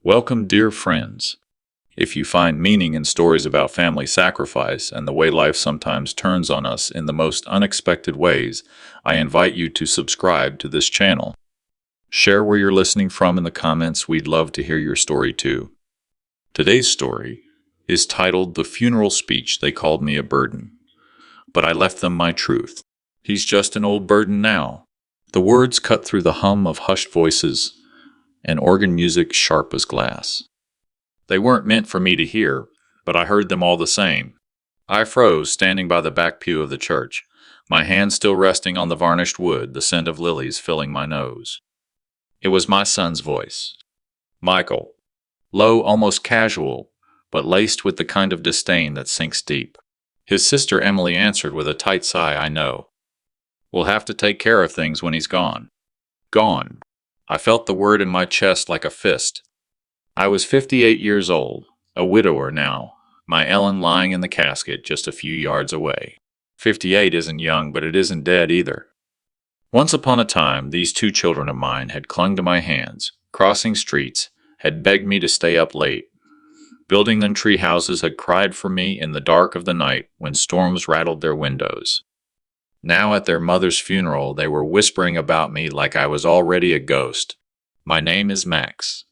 Welcome, dear friends. If you find meaning in stories about family sacrifice and the way life sometimes turns on us in the most unexpected ways, I invite you to subscribe to this channel. Share where you're listening from in the comments. We'd love to hear your story too. Today's story is titled "The Funeral Speech They Called Me a Burden, but I Left Them My Truth." He's just an old burden now. The words cut through the hum of hushed voices and organ music sharp as glass. They weren't meant for me to hear, but I heard them all the same. I froze, standing by the back pew of the church, my hand still resting on the varnished wood, the scent of lilies filling my nose. It was my son's voice. Michael. Low, almost casual, but laced with the kind of disdain that sinks deep. His sister Emily answered with a tight sigh. "I know. We'll have to take care of things when he's gone." Gone. I felt the word in my chest like a fist. I was 58 years old, a widower now, my Ellen lying in the casket just a few yards away. 58 isn't young, but it isn't dead either. Once upon a time, these two children of mine had clung to my hands, crossing streets, had begged me to stay up late. Building them tree houses had cried for me in the dark of the night when storms rattled their windows. Now at their mother's funeral, they were whispering about me like I was already a ghost. My name is Max.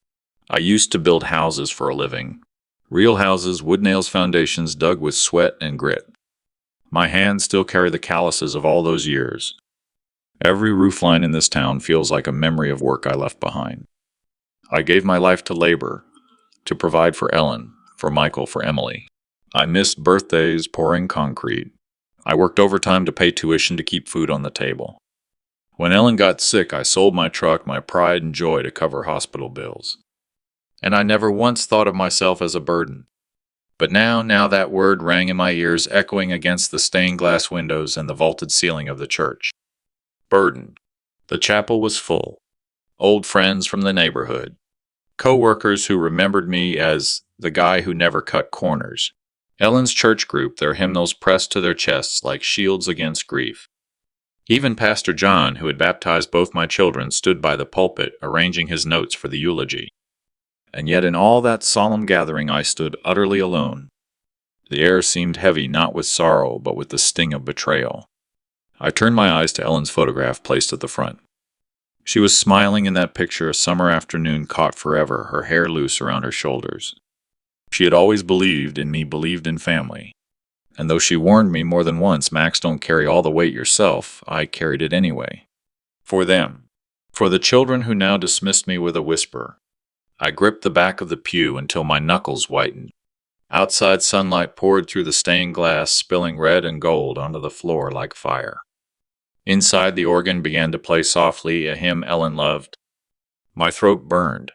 I used to build houses for a living. Real houses, wood nails, foundations dug with sweat and grit. My hands still carry the calluses of all those years. Every roofline in this town feels like a memory of work I left behind. I gave my life to labor, to provide for Ellen, for Michael, for Emily. I missed birthdays, pouring concrete. I worked overtime to pay tuition to keep food on the table. When Ellen got sick, I sold my truck, my pride and joy to cover hospital bills. And I never once thought of myself as a burden. But now that word rang in my ears, echoing against the stained glass windows and the vaulted ceiling of the church. Burden. The chapel was full. Old friends from the neighborhood. Co-workers who remembered me as the guy who never cut corners. Ellen's church group, their hymnals pressed to their chests like shields against grief. Even Pastor John, who had baptized both my children, stood by the pulpit, arranging his notes for the eulogy. And yet in all that solemn gathering I stood utterly alone. The air seemed heavy, not with sorrow, but with the sting of betrayal. I turned my eyes to Ellen's photograph placed at the front. She was smiling in that picture, a summer afternoon caught forever, her hair loose around her shoulders. She had always believed in me, believed in family. And though she warned me more than once, "Max, don't carry all the weight yourself," I carried it anyway. For them. For the children who now dismissed me with a whisper. I gripped the back of the pew until my knuckles whitened. Outside sunlight poured through the stained glass, spilling red and gold onto the floor like fire. Inside, the organ began to play softly, a hymn Ellen loved. My throat burned.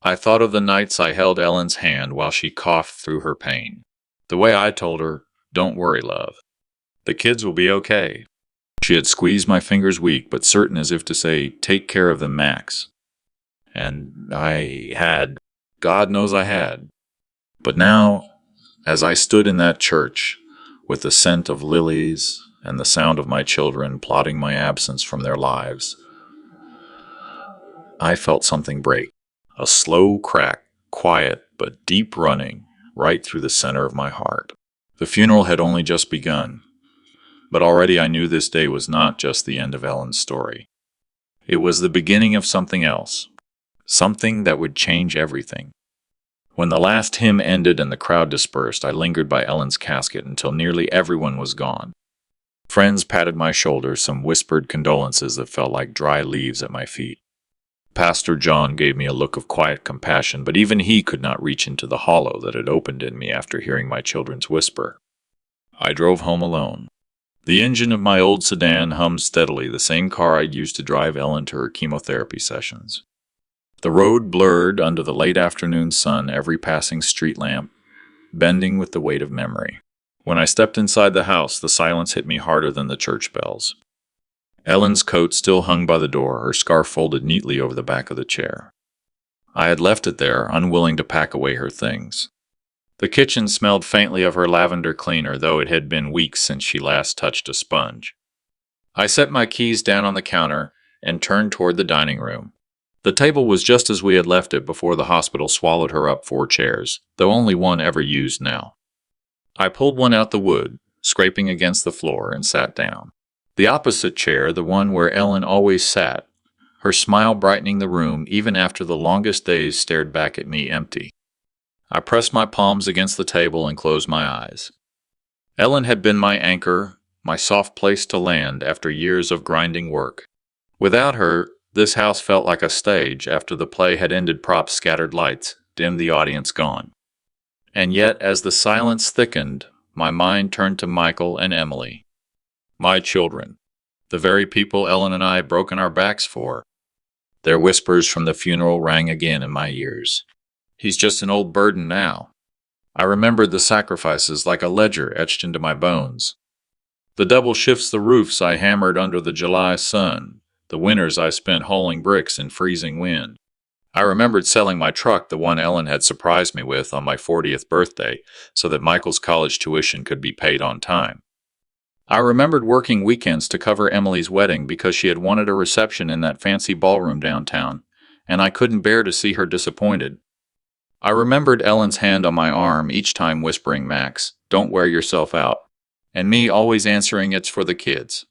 I thought of the nights I held Ellen's hand while she coughed through her pain. The way I told her, "Don't worry, love. The kids will be okay." She had squeezed my fingers weak, but certain, as if to say, "Take care of them, Max." And I had. God knows I had. But now, as I stood in that church, with the scent of lilies and the sound of my children plotting my absence from their lives, I felt something break. A slow crack, quiet but deep running, right through the center of my heart. The funeral had only just begun, but already I knew this day was not just the end of Ellen's story. It was the beginning of something else, something that would change everything. When the last hymn ended and the crowd dispersed, I lingered by Ellen's casket until nearly everyone was gone. Friends patted my shoulder, some whispered condolences that felt like dry leaves at my feet. Pastor John gave me a look of quiet compassion, but even he could not reach into the hollow that had opened in me after hearing my children's whisper. I drove home alone. The engine of my old sedan hummed steadily, the same car I'd used to drive Ellen to her chemotherapy sessions. The road blurred under the late afternoon sun, every passing street lamp bending with the weight of memory. When I stepped inside the house, the silence hit me harder than the church bells. Ellen's coat still hung by the door, her scarf folded neatly over the back of the chair. I had left it there, unwilling to pack away her things. The kitchen smelled faintly of her lavender cleaner, though it had been weeks since she last touched a sponge. I set my keys down on the counter and turned toward the dining room. The table was just as we had left it before the hospital swallowed her up 4 chairs, though only one ever used now. I pulled one out the wood, scraping against the floor, and sat down. The opposite chair, the one where Ellen always sat, her smile brightening the room even after the longest days stared back at me empty. I pressed my palms against the table and closed my eyes. Ellen had been my anchor, my soft place to land after years of grinding work. Without her, this house felt like a stage after the play had ended, props scattered, lights dimmed, the audience gone. And yet, as the silence thickened, my mind turned to Michael and Emily. My children, the very people Ellen and I had broken our backs for. Their whispers from the funeral rang again in my ears. He's just an old burden now. I remembered the sacrifices like a ledger etched into my bones. The double shifts, the roofs I hammered under the July sun, the winters I spent hauling bricks in freezing wind. I remembered selling my truck, the one Ellen had surprised me with on my 40th birthday, so that Michael's college tuition could be paid on time. I remembered working weekends to cover Emily's wedding because she had wanted a reception in that fancy ballroom downtown, and I couldn't bear to see her disappointed. I remembered Ellen's hand on my arm each time whispering, "Max, don't wear yourself out," and me always answering, "It's for the kids.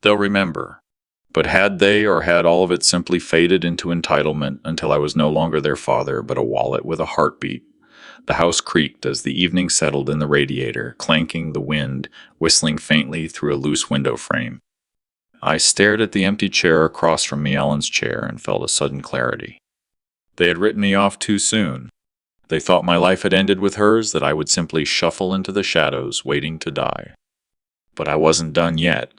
They'll remember." But had they, or had all of it simply faded into entitlement until I was no longer their father, but a wallet with a heartbeat? The house creaked as the evening settled in the radiator, clanking, the wind whistling faintly through a loose window frame. I stared at the empty chair across from me, Ellen's chair, and felt a sudden clarity. They had written me off too soon. They thought my life had ended with hers, that I would simply shuffle into the shadows, waiting to die. But I wasn't done yet.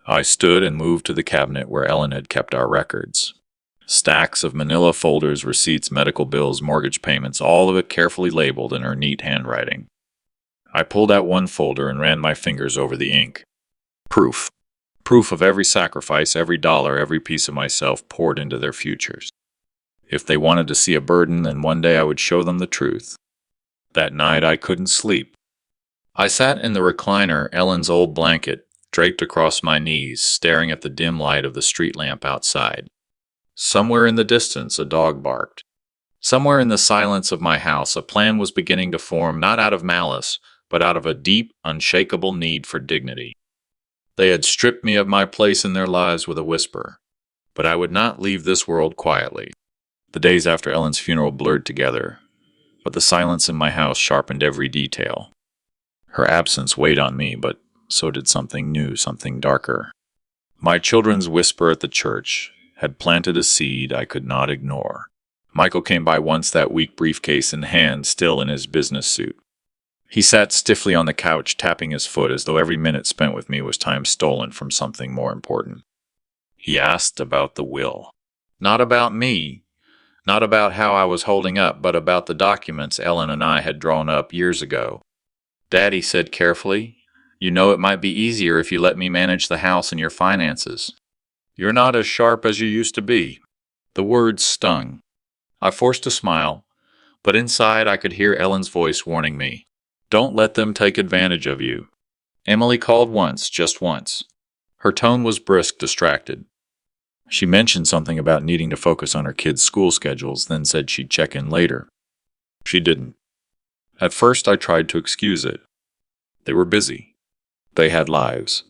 I stood and moved to the cabinet where Ellen had kept our records. Stacks of manila folders, receipts, medical bills, mortgage payments, all of it carefully labeled in her neat handwriting. I pulled out one folder and ran my fingers over the ink. Proof. Proof of every sacrifice, every dollar, every piece of myself poured into their futures. If they wanted to see a burden, then one day I would show them the truth. That night I couldn't sleep. I sat in the recliner, Ellen's old blanket draped across my knees, staring at the dim light of the street lamp outside. Somewhere in the distance, a dog barked. Somewhere in the silence of my house, a plan was beginning to form, not out of malice, but out of a deep, unshakable need for dignity. They had stripped me of my place in their lives with a whisper, but I would not leave this world quietly. The days after Ellen's funeral blurred together, but the silence in my house sharpened every detail. Her absence weighed on me, but so did something new, something darker. My children's whisper at the church had planted a seed I could not ignore. Michael came by once, that week, briefcase in hand, still in his business suit. He sat stiffly on the couch, tapping his foot as though every minute spent with me was time stolen from something more important. He asked about the will. Not about me, not about how I was holding up, but about the documents Ellen and I had drawn up years ago. "Daddy," said carefully, "you know it might be easier if you let me manage the house and your finances. You're not as sharp as you used to be." The words stung. I forced a smile, but inside I could hear Ellen's voice warning me, "Don't let them take advantage of you." Emily called once, just once. Her tone was brisk, distracted. She mentioned something about needing to focus on her kids' school schedules, then said she'd check in later. She didn't. At first I tried to excuse it. They were busy. They had lives.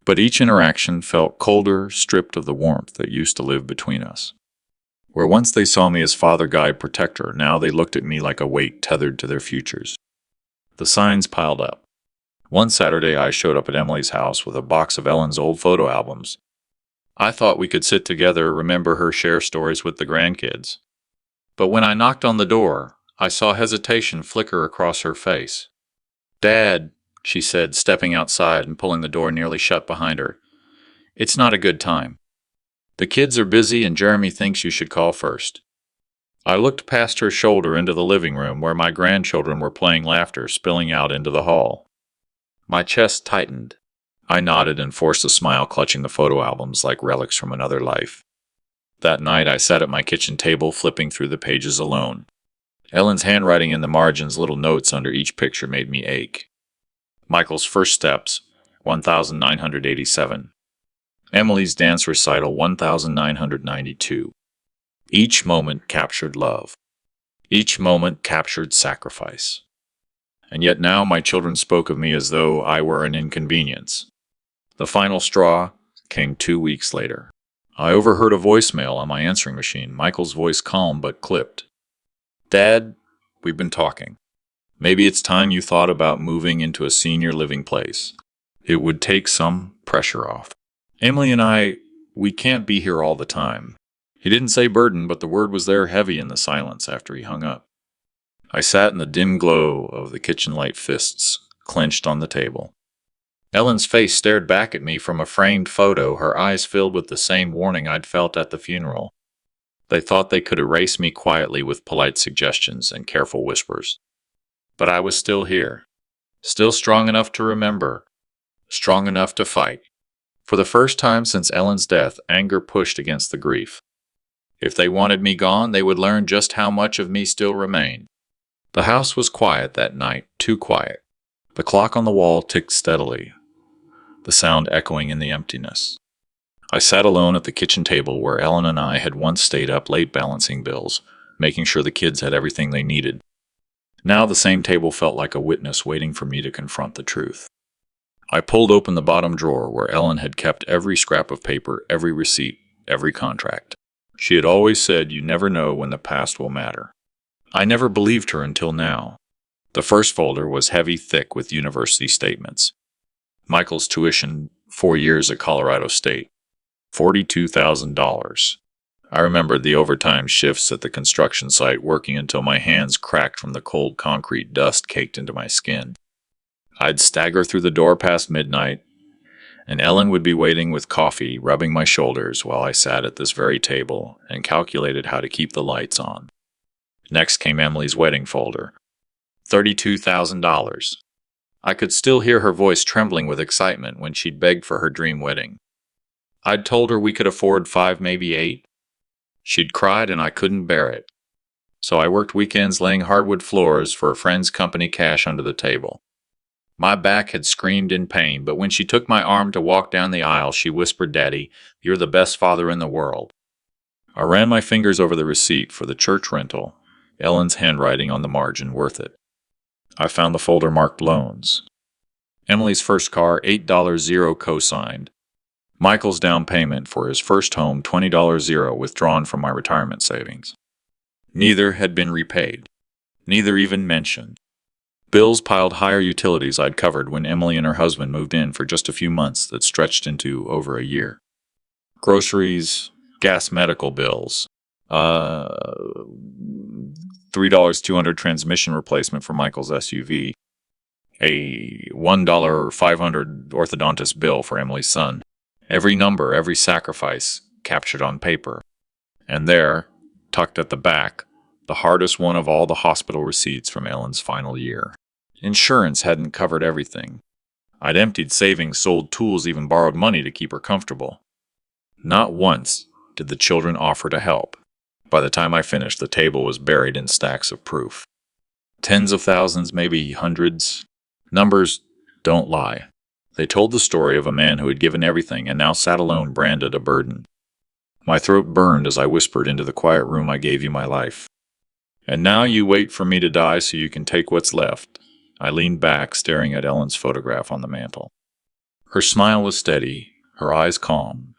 But each interaction felt colder, stripped of the warmth that used to live between us. Where once they saw me as father, guide, protector, now they looked at me like a weight tethered to their futures. The signs piled up. One Saturday I showed up at Emily's house with a box of Ellen's old photo albums. I thought we could sit together, remember her, share stories with the grandkids. But when I knocked on the door, I saw hesitation flicker across her face. "Dad," she said, stepping outside and pulling the door nearly shut behind her, "it's not a good time. The kids are busy and Jeremy thinks you should call first." I looked past her shoulder into the living room where my grandchildren were playing, laughter spilling out into the hall. My chest tightened. I nodded and forced a smile, clutching the photo albums like relics from another life. That night I sat at my kitchen table, flipping through the pages alone. Ellen's handwriting in the margins, little notes under each picture, made me ache. Michael's first steps, 1987. Emily's dance recital, 1992. Each moment captured love. Each moment captured sacrifice. And yet now my children spoke of me as though I were an inconvenience. The final straw came 2 weeks later. I overheard a voicemail on my answering machine, Michael's voice calm but clipped. Dad, we've been talking. Maybe it's time you thought about moving into a senior living place. It would take some pressure off. Emily and we can't be here all the time. He didn't say burden, but the word was there heavy in the silence after he hung up. I sat in the dim glow of the kitchen light, fists clenched on the table. Ellen's face stared back at me from a framed photo, her eyes filled with the same warning I'd felt at the funeral. They thought they could erase me quietly with polite suggestions and careful whispers. But I was still here, still strong enough to remember, strong enough to fight. For the first time since Ellen's death, anger pushed against the grief. If they wanted me gone, they would learn just how much of me still remained. The house was quiet that night, too quiet. The clock on the wall ticked steadily, the sound echoing in the emptiness. I sat alone at the kitchen table where Ellen and I had once stayed up late balancing bills, making sure the kids had everything they needed. Now the same table felt like a witness waiting for me to confront the truth. I pulled open the bottom drawer where Ellen had kept every scrap of paper, every receipt, every contract. She had always said, "You never know when the past will matter." I never believed her until now. The first folder was heavy, thick with university statements. Michael's tuition, 4 years at Colorado State, $42,000. I remembered the overtime shifts at the construction site, working until my hands cracked from the cold concrete dust caked into my skin. I'd stagger through the door past midnight, and Ellen would be waiting with coffee, rubbing my shoulders while I sat at this very table and calculated how to keep the lights on. Next came Emily's wedding folder. $32,000. I could still hear her voice trembling with excitement when she'd begged for her dream wedding. I'd told her we could afford 5, maybe 8. She'd cried and I couldn't bear it. So I worked weekends laying hardwood floors for a friend's company, cash under the table. My back had screamed in pain, but when she took my arm to walk down the aisle, she whispered, "Daddy, you're the best father in the world." I ran my fingers over the receipt for the church rental, Ellen's handwriting on the margin, worth it. I found the folder marked loans. Emily's first car, $8 zero co-signed. Michael's down payment for his first home, $20 zero withdrawn from my retirement savings. Neither had been repaid. Neither even mentioned. Bills piled higher, utilities I'd covered when Emily and her husband moved in for just a few months that stretched into over a year. Groceries, gas, medical bills. $3.200 transmission replacement for Michael's SUV. A $1 $500 orthodontist bill for Emily's son. Every number, every sacrifice captured on paper. And there, tucked at the back, the hardest one of all, the hospital receipts from Ellen's final year. Insurance hadn't covered everything. I'd emptied savings, sold tools, even borrowed money to keep her comfortable. Not once did the children offer to help. By the time I finished, the table was buried in stacks of proof. Tens of thousands, maybe hundreds. Numbers don't lie. They told the story of a man who had given everything and now sat alone, branded a burden. My throat burned as I whispered into the quiet room, "I gave you my life. And now you wait for me to die so you can take what's left." I leaned back, staring at Ellen's photograph on the mantel. Her smile was steady, her eyes calm,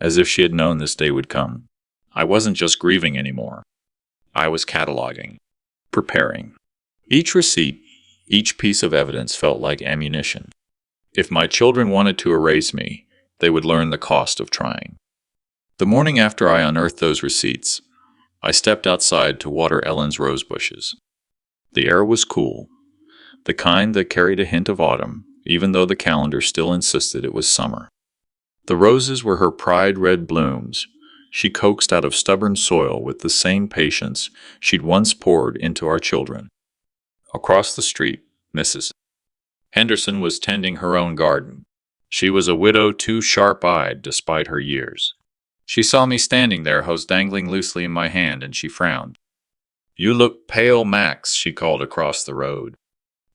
as if she had known this day would come. I wasn't just grieving anymore. I was cataloging, preparing. Each receipt, each piece of evidence felt like ammunition. If my children wanted to erase me, they would learn the cost of trying. The morning after I unearthed those receipts, I stepped outside to water Ellen's rose bushes. The air was cool, the kind that carried a hint of autumn, even though the calendar still insisted it was summer. The roses were her pride, red blooms. She coaxed out of stubborn soil with the same patience she'd once poured into our children. Across the street, Mrs. Henderson was tending her own garden. She was a widow, too sharp-eyed despite her years. She saw me standing there, hose dangling loosely in my hand, and she frowned. "You look pale, Max," she called across the road.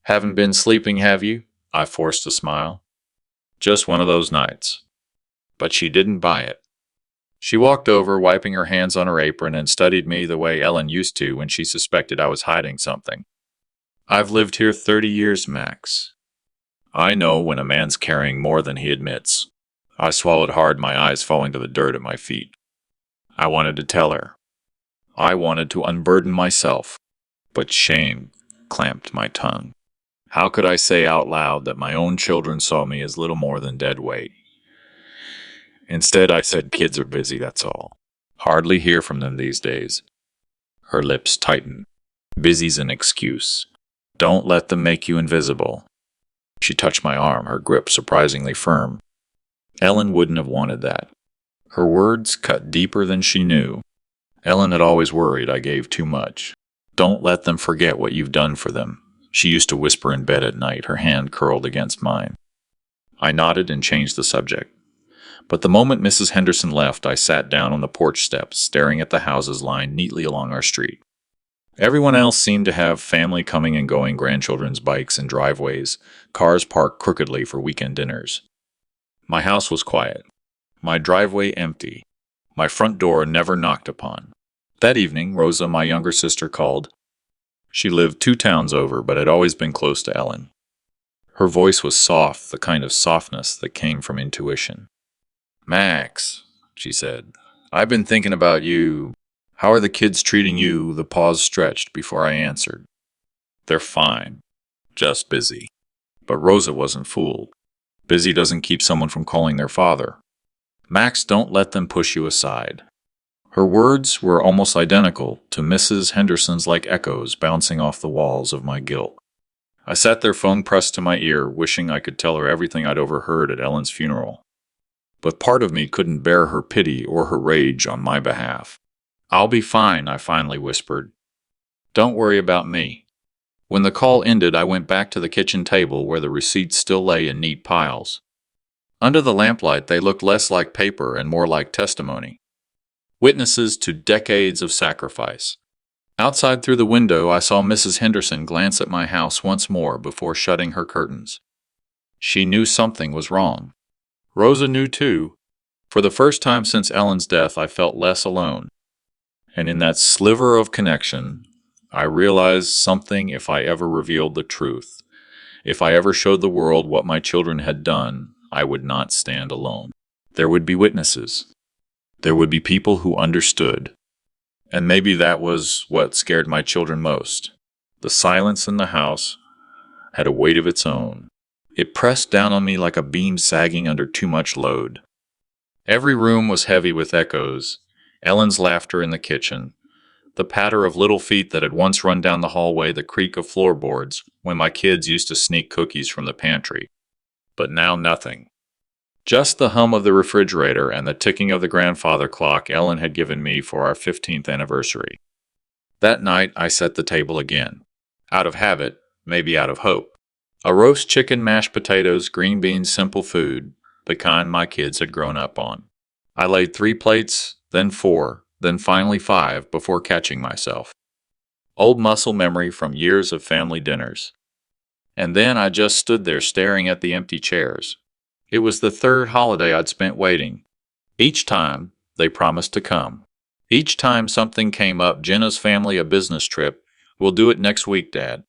"Haven't been sleeping, have you?" I forced a smile. "Just one of those nights." But she didn't buy it. She walked over, wiping her hands on her apron, and studied me the way Ellen used to when she suspected I was hiding something. I've lived here 30 years, Max. I know when a man's carrying more than he admits. I swallowed hard, my eyes falling to the dirt at my feet. I wanted to tell her. I wanted to unburden myself, but shame clamped my tongue. How could I say out loud that my own children saw me as little more than dead weight? Instead, I said, kids are busy, that's all. Hardly hear from them these days. Her lips tightened. Busy's an excuse. Don't let them make you invisible. She touched my arm, her grip surprisingly firm. Ellen wouldn't have wanted that. Her words cut deeper than she knew. Ellen had always worried I gave too much. Don't let them forget what you've done for them, she used to whisper in bed at night, her hand curled against mine. I nodded and changed the subject. But the moment Mrs. Henderson left, I sat down on the porch steps, staring at the houses lined neatly along our street. Everyone else seemed to have family coming and going, grandchildren's bikes and driveways, cars parked crookedly for weekend dinners. My house was quiet, my driveway empty, my front door never knocked upon. That evening, Rosa, my younger sister, called. She lived 2 towns over, but had always been close to Ellen. Her voice was soft, the kind of softness that came from intuition. Max, she said, I've been thinking about you. How are the kids treating you? The pause stretched before I answered. They're fine, just busy. But Rosa wasn't fooled. Busy doesn't keep someone from calling their father. Max, don't let them push you aside. Her words were almost identical to Mrs. Henderson's, like echoes bouncing off the walls of my guilt. I sat there, phone pressed to my ear, wishing I could tell her everything I'd overheard at Ellen's funeral. But part of me couldn't bear her pity or her rage on my behalf. I'll be fine, I finally whispered. Don't worry about me. When the call ended, I went back to the kitchen table where the receipts still lay in neat piles. Under the lamplight, they looked less like paper and more like testimony. Witnesses to decades of sacrifice. Outside through the window, I saw Mrs. Henderson glance at my house once more before shutting her curtains. She knew something was wrong. Rosa knew too. For the first time since Ellen's death, I felt less alone. And in that sliver of connection, I realized something. If I ever revealed the truth, if I ever showed the world what my children had done, I would not stand alone. There would be witnesses. There would be people who understood. And maybe that was what scared my children most. The silence in the house had a weight of its own. It pressed down on me like a beam sagging under too much load. Every room was heavy with echoes. Ellen's laughter in the kitchen, the patter of little feet that had once run down the hallway, the creak of floorboards when my kids used to sneak cookies from the pantry. But now nothing. Just the hum of the refrigerator and the ticking of the grandfather clock Ellen had given me for our 15th anniversary. That night, I set the table again. Out of habit, maybe out of hope. A roast chicken, mashed potatoes, green beans, simple food, the kind my kids had grown up on. I laid 3 plates, then 4, then finally 5 before catching myself. Old muscle memory from years of family dinners. And then I just stood there staring at the empty chairs. It was the 3rd holiday I'd spent waiting. Each time, they promised to come. Each time something came up, Jenna's family, a business trip. We'll do it next week, Dad.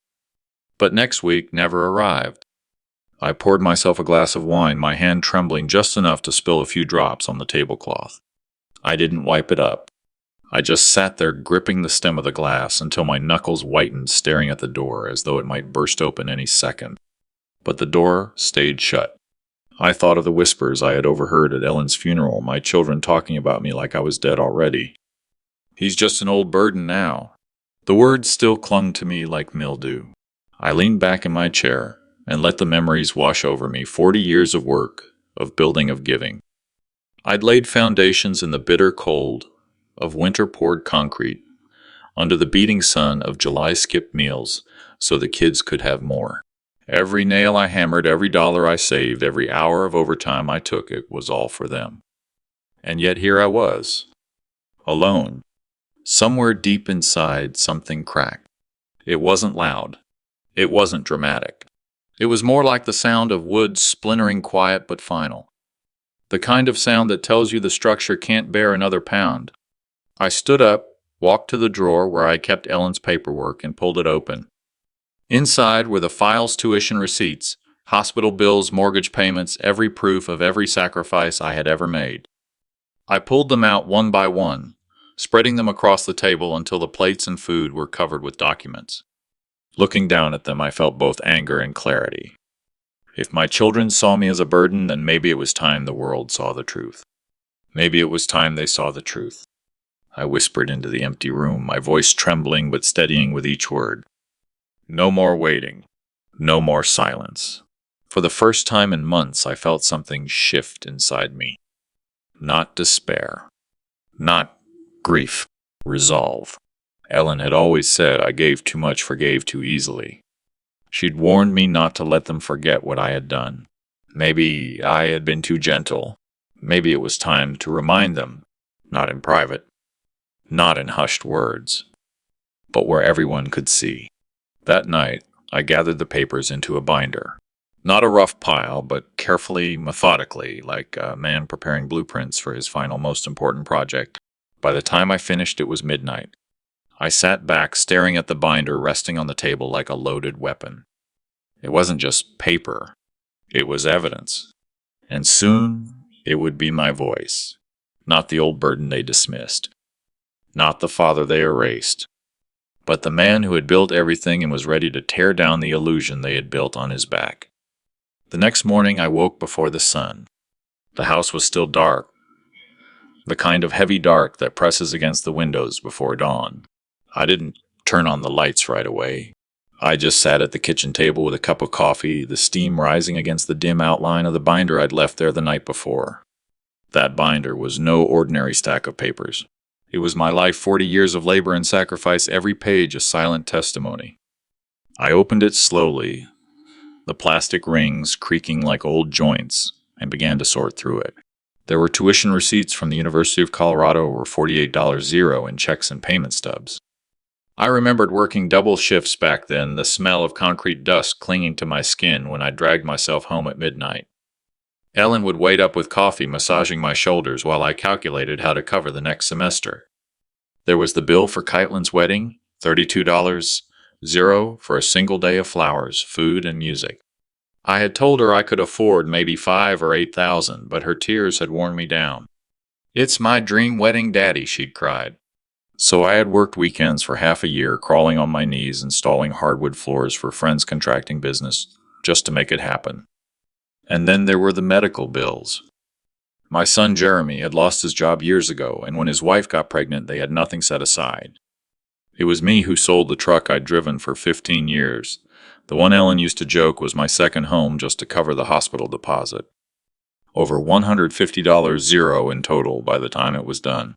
But next week never arrived. I poured myself a glass of wine, my hand trembling just enough to spill a few drops on the tablecloth. I didn't wipe it up. I just sat there gripping the stem of the glass until my knuckles whitened, staring at the door as though it might burst open any second. But the door stayed shut. I thought of the whispers I had overheard at Ellen's funeral, my children talking about me like I was dead already. He's just an old burden now. The words still clung to me like mildew. I leaned back in my chair and let the memories wash over me. 40 years of work, of building, of giving. I'd laid foundations in the bitter cold of winter-poured concrete, under the beating sun of July-skipped meals, so the kids could have more. Every nail I hammered, every dollar I saved, every hour of overtime I took, it was all for them. And yet here I was, alone. Somewhere deep inside, something cracked. It wasn't loud. It wasn't dramatic. It was more like the sound of wood splintering, quiet but final. The kind of sound that tells you the structure can't bear another pound. I stood up, walked to the drawer where I kept Ellen's paperwork, and pulled it open. Inside were the files, tuition receipts, hospital bills, mortgage payments, every proof of every sacrifice I had ever made. I pulled them out one by one, spreading them across the table until the plates and food were covered with documents. Looking down at them, I felt both anger and clarity. If my children saw me as a burden, then maybe it was time the world saw the truth. Maybe it was time they saw the truth. I whispered into the empty room, my voice trembling but steadying with each word. No more waiting. No more silence. For the first time in months, I felt something shift inside me. Not despair. Not grief. Resolve. Ellen had always said I gave too much, forgave too easily. She'd warned me not to let them forget what I had done. Maybe I had been too gentle. Maybe it was time to remind them, not in private, not in hushed words, but where everyone could see. That night, I gathered the papers into a binder. Not a rough pile, but carefully, methodically, like a man preparing blueprints for his final, most important project. By the time I finished, it was midnight. I sat back, staring at the binder resting on the table like a loaded weapon. It wasn't just paper. It was evidence. And soon, it would be my voice. Not the old burden they dismissed. Not the father they erased. But the man who had built everything and was ready to tear down the illusion they had built on his back. The next morning, I woke before the sun. The house was still dark. The kind of heavy dark that presses against the windows before dawn. I didn't turn on the lights right away. I just sat at the kitchen table with a cup of coffee, the steam rising against the dim outline of the binder I'd left there the night before. That binder was no ordinary stack of papers. It was my life, 40 years of labor and sacrifice, every page a silent testimony. I opened it slowly, the plastic rings creaking like old joints, and began to sort through it. There were tuition receipts from the University of Colorado or $48 zero in checks and payment stubs. I remembered working double shifts back then, the smell of concrete dust clinging to my skin when I dragged myself home at midnight. Ellen would wait up with coffee, massaging my shoulders while I calculated how to cover the next semester. There was the bill for Keitlin's wedding, $32 zero for a single day of flowers, food, and music. I had told her I could afford maybe $5,000 or $8,000, but her tears had worn me down. "It's my dream wedding, Daddy," she'd cried. So I had worked weekends for half a year, crawling on my knees, installing hardwood floors for friends' contracting business, just to make it happen. And then there were the medical bills. My son Jeremy had lost his job years ago, and when his wife got pregnant, they had nothing set aside. It was me who sold the truck I'd driven for 15 years. The one Ellen used to joke was my second home just to cover the hospital deposit. Over $150 zero in total by the time it was done.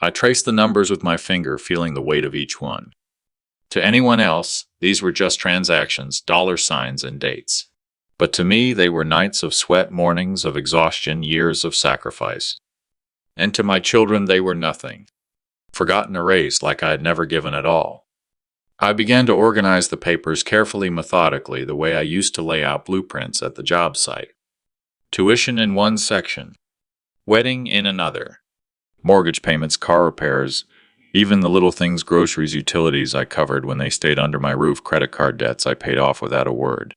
I traced the numbers with my finger, feeling the weight of each one. To anyone else, these were just transactions, dollar signs, and dates. But to me, they were nights of sweat, mornings of exhaustion, years of sacrifice. And to my children, they were nothing. Forgotten, erased, like I had never given at all. I began to organize the papers carefully, methodically, the way I used to lay out blueprints at the job site. Tuition in one section. Wedding in another. Mortgage payments, car repairs, even the little things, groceries, utilities I covered when they stayed under my roof, credit card debts I paid off without a word.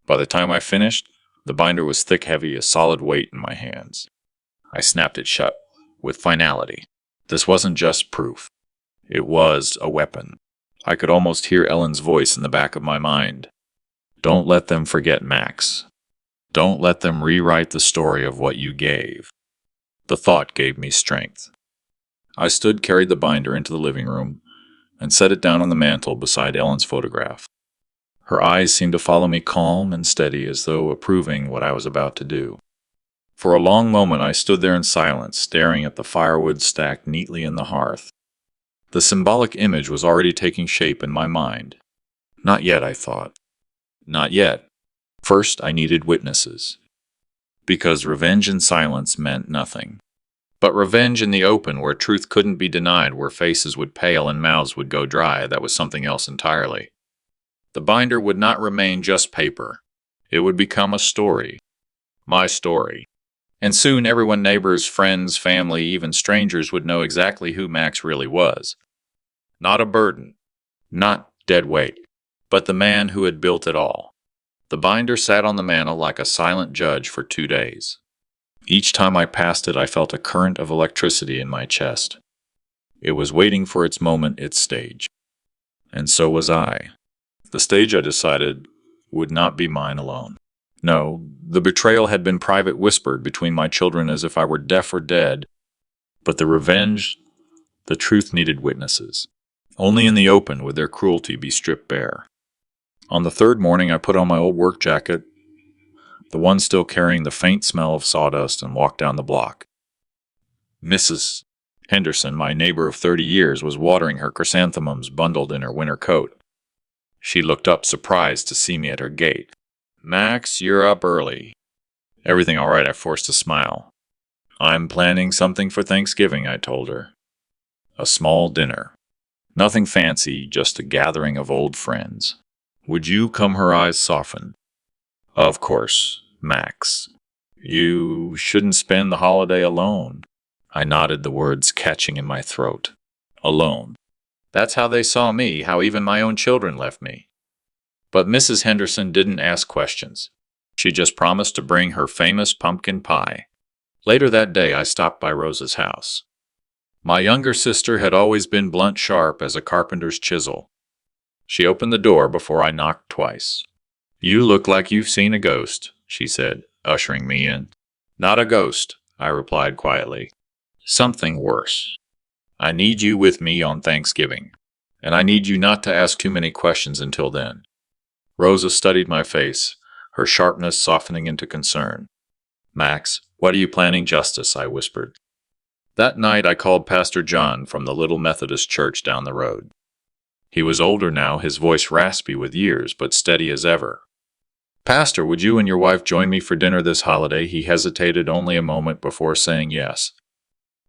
By the time I finished, the binder was thick, heavy, a solid weight in my hands. I snapped it shut with finality. This wasn't just proof. It was a weapon. I could almost hear Ellen's voice in the back of my mind. Don't let them forget Max. Don't let them rewrite the story of what you gave. The thought gave me strength. I stood, carried the binder into the living room, and set it down on the mantel beside Ellen's photograph. Her eyes seemed to follow me, calm and steady, as though approving what I was about to do. For a long moment I stood there in silence, staring at the firewood stacked neatly in the hearth. The symbolic image was already taking shape in my mind. Not yet, I thought. Not yet. First, I needed witnesses. Because revenge in silence meant nothing. But revenge in the open, where truth couldn't be denied, where faces would pale and mouths would go dry, that was something else entirely. The binder would not remain just paper. It would become a story. My story. And soon everyone, neighbors, friends, family, even strangers, would know exactly who Max really was. Not a burden, not dead weight, but the man who had built it all. The binder sat on the mantel like a silent judge for 2 days. Each time I passed it, I felt a current of electricity in my chest. It was waiting for its moment, its stage. And so was I. The stage, I decided, would not be mine alone. No, the betrayal had been private, whispered between my children as if I were deaf or dead. But the revenge, the truth, needed witnesses. Only in the open would their cruelty be stripped bare. On the third morning, I put on my old work jacket, the one still carrying the faint smell of sawdust, and walked down the block. Mrs. Henderson, my neighbor of 30 years, was watering her chrysanthemums bundled in her winter coat. She looked up, surprised to see me at her gate. "Max, you're up early." "Everything all right?" I forced a smile. "I'm planning something for Thanksgiving," I told her. "A small dinner. Nothing fancy, just a gathering of old friends. Would you come?" Her eyes softened. "Of course, Max. You shouldn't spend the holiday alone." I nodded, the words catching in my throat. Alone. That's how they saw me, how even my own children left me. But Mrs. Henderson didn't ask questions. She just promised to bring her famous pumpkin pie. Later that day, I stopped by Rosa's house. My younger sister had always been blunt, sharp as a carpenter's chisel. She opened the door before I knocked twice. "You look like you've seen a ghost," she said, ushering me in. "Not a ghost," I replied quietly. "Something worse. I need you with me on Thanksgiving, and I need you not to ask too many questions until then." Rosa studied my face, her sharpness softening into concern. "Max, what are you planning?" "Justice," I whispered. That night I called Pastor John from the little Methodist church down the road. He was older now, his voice raspy with years, but steady as ever. "Pastor, would you and your wife join me for dinner this holiday?" He hesitated only a moment before saying yes.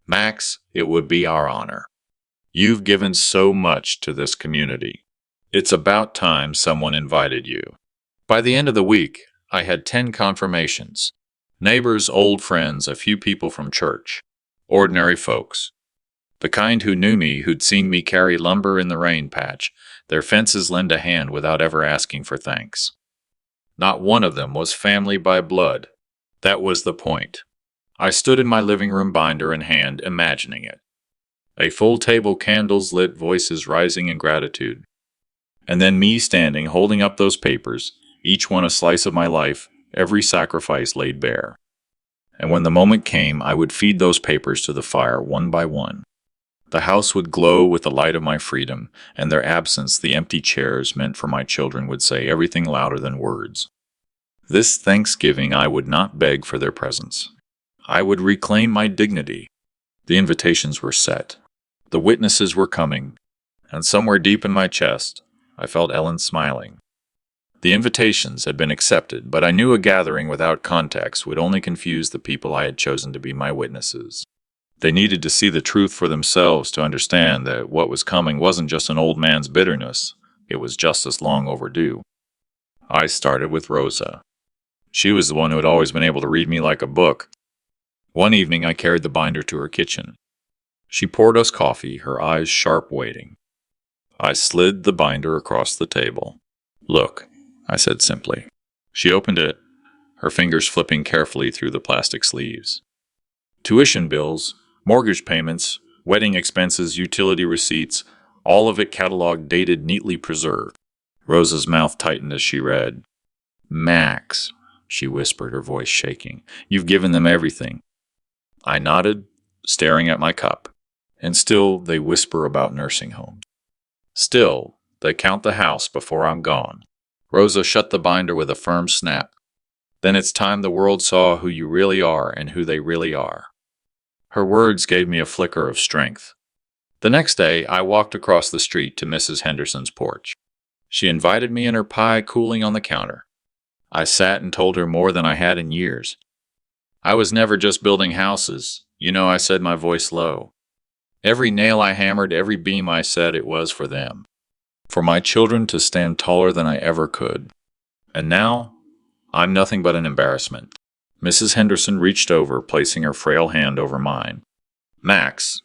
"Max, it would be our honor. You've given so much to this community. It's about time someone invited you." By the end of the week, I had 10 confirmations. Neighbors, old friends, a few people from church. Ordinary folks. The kind who knew me, who'd seen me carry lumber in the rain patch, their fences lend a hand without ever asking for thanks. Not one of them was family by blood. That was the point. I stood in my living room, binder in hand, imagining it. A full table, candles lit, voices rising in gratitude. And then me standing, holding up those papers, each one a slice of my life, every sacrifice laid bare. And when the moment came, I would feed those papers to the fire one by one. The house would glow with the light of my freedom, and their absence, the empty chairs meant for my children, would say everything louder than words. This Thanksgiving, I would not beg for their presence. I would reclaim my dignity. The invitations were set. The witnesses were coming, and somewhere deep in my chest, I felt Ellen smiling. The invitations had been accepted, but I knew a gathering without context would only confuse the people I had chosen to be my witnesses. They needed to see the truth for themselves to understand that what was coming wasn't just an old man's bitterness, it was justice long overdue. I started with Rosa. She was the one who had always been able to read me like a book. One evening I carried the binder to her kitchen. She poured us coffee, her eyes sharp, waiting. I slid the binder across the table. "Look," I said simply. She opened it, her fingers flipping carefully through the plastic sleeves. Tuition bills, mortgage payments, wedding expenses, utility receipts, all of it cataloged, dated, neatly preserved. Rosa's mouth tightened as she read. "Max," she whispered, her voice shaking, "you've given them everything." I nodded, staring at my cup. "And still they whisper about nursing homes. Still, they count the house before I'm gone." Rosa shut the binder with a firm snap. "Then it's time the world saw who you really are and who they really are." Her words gave me a flicker of strength. The next day, I walked across the street to Mrs. Henderson's porch. She invited me in, her pie cooling on the counter. I sat and told her more than I had in years. I was never just building houses. I said, my voice low. Every nail I hammered, every beam I set, it was for them. For my children to stand taller than I ever could. And now, I'm nothing but an embarrassment. Mrs. Henderson reached over, placing her frail hand over mine. Max,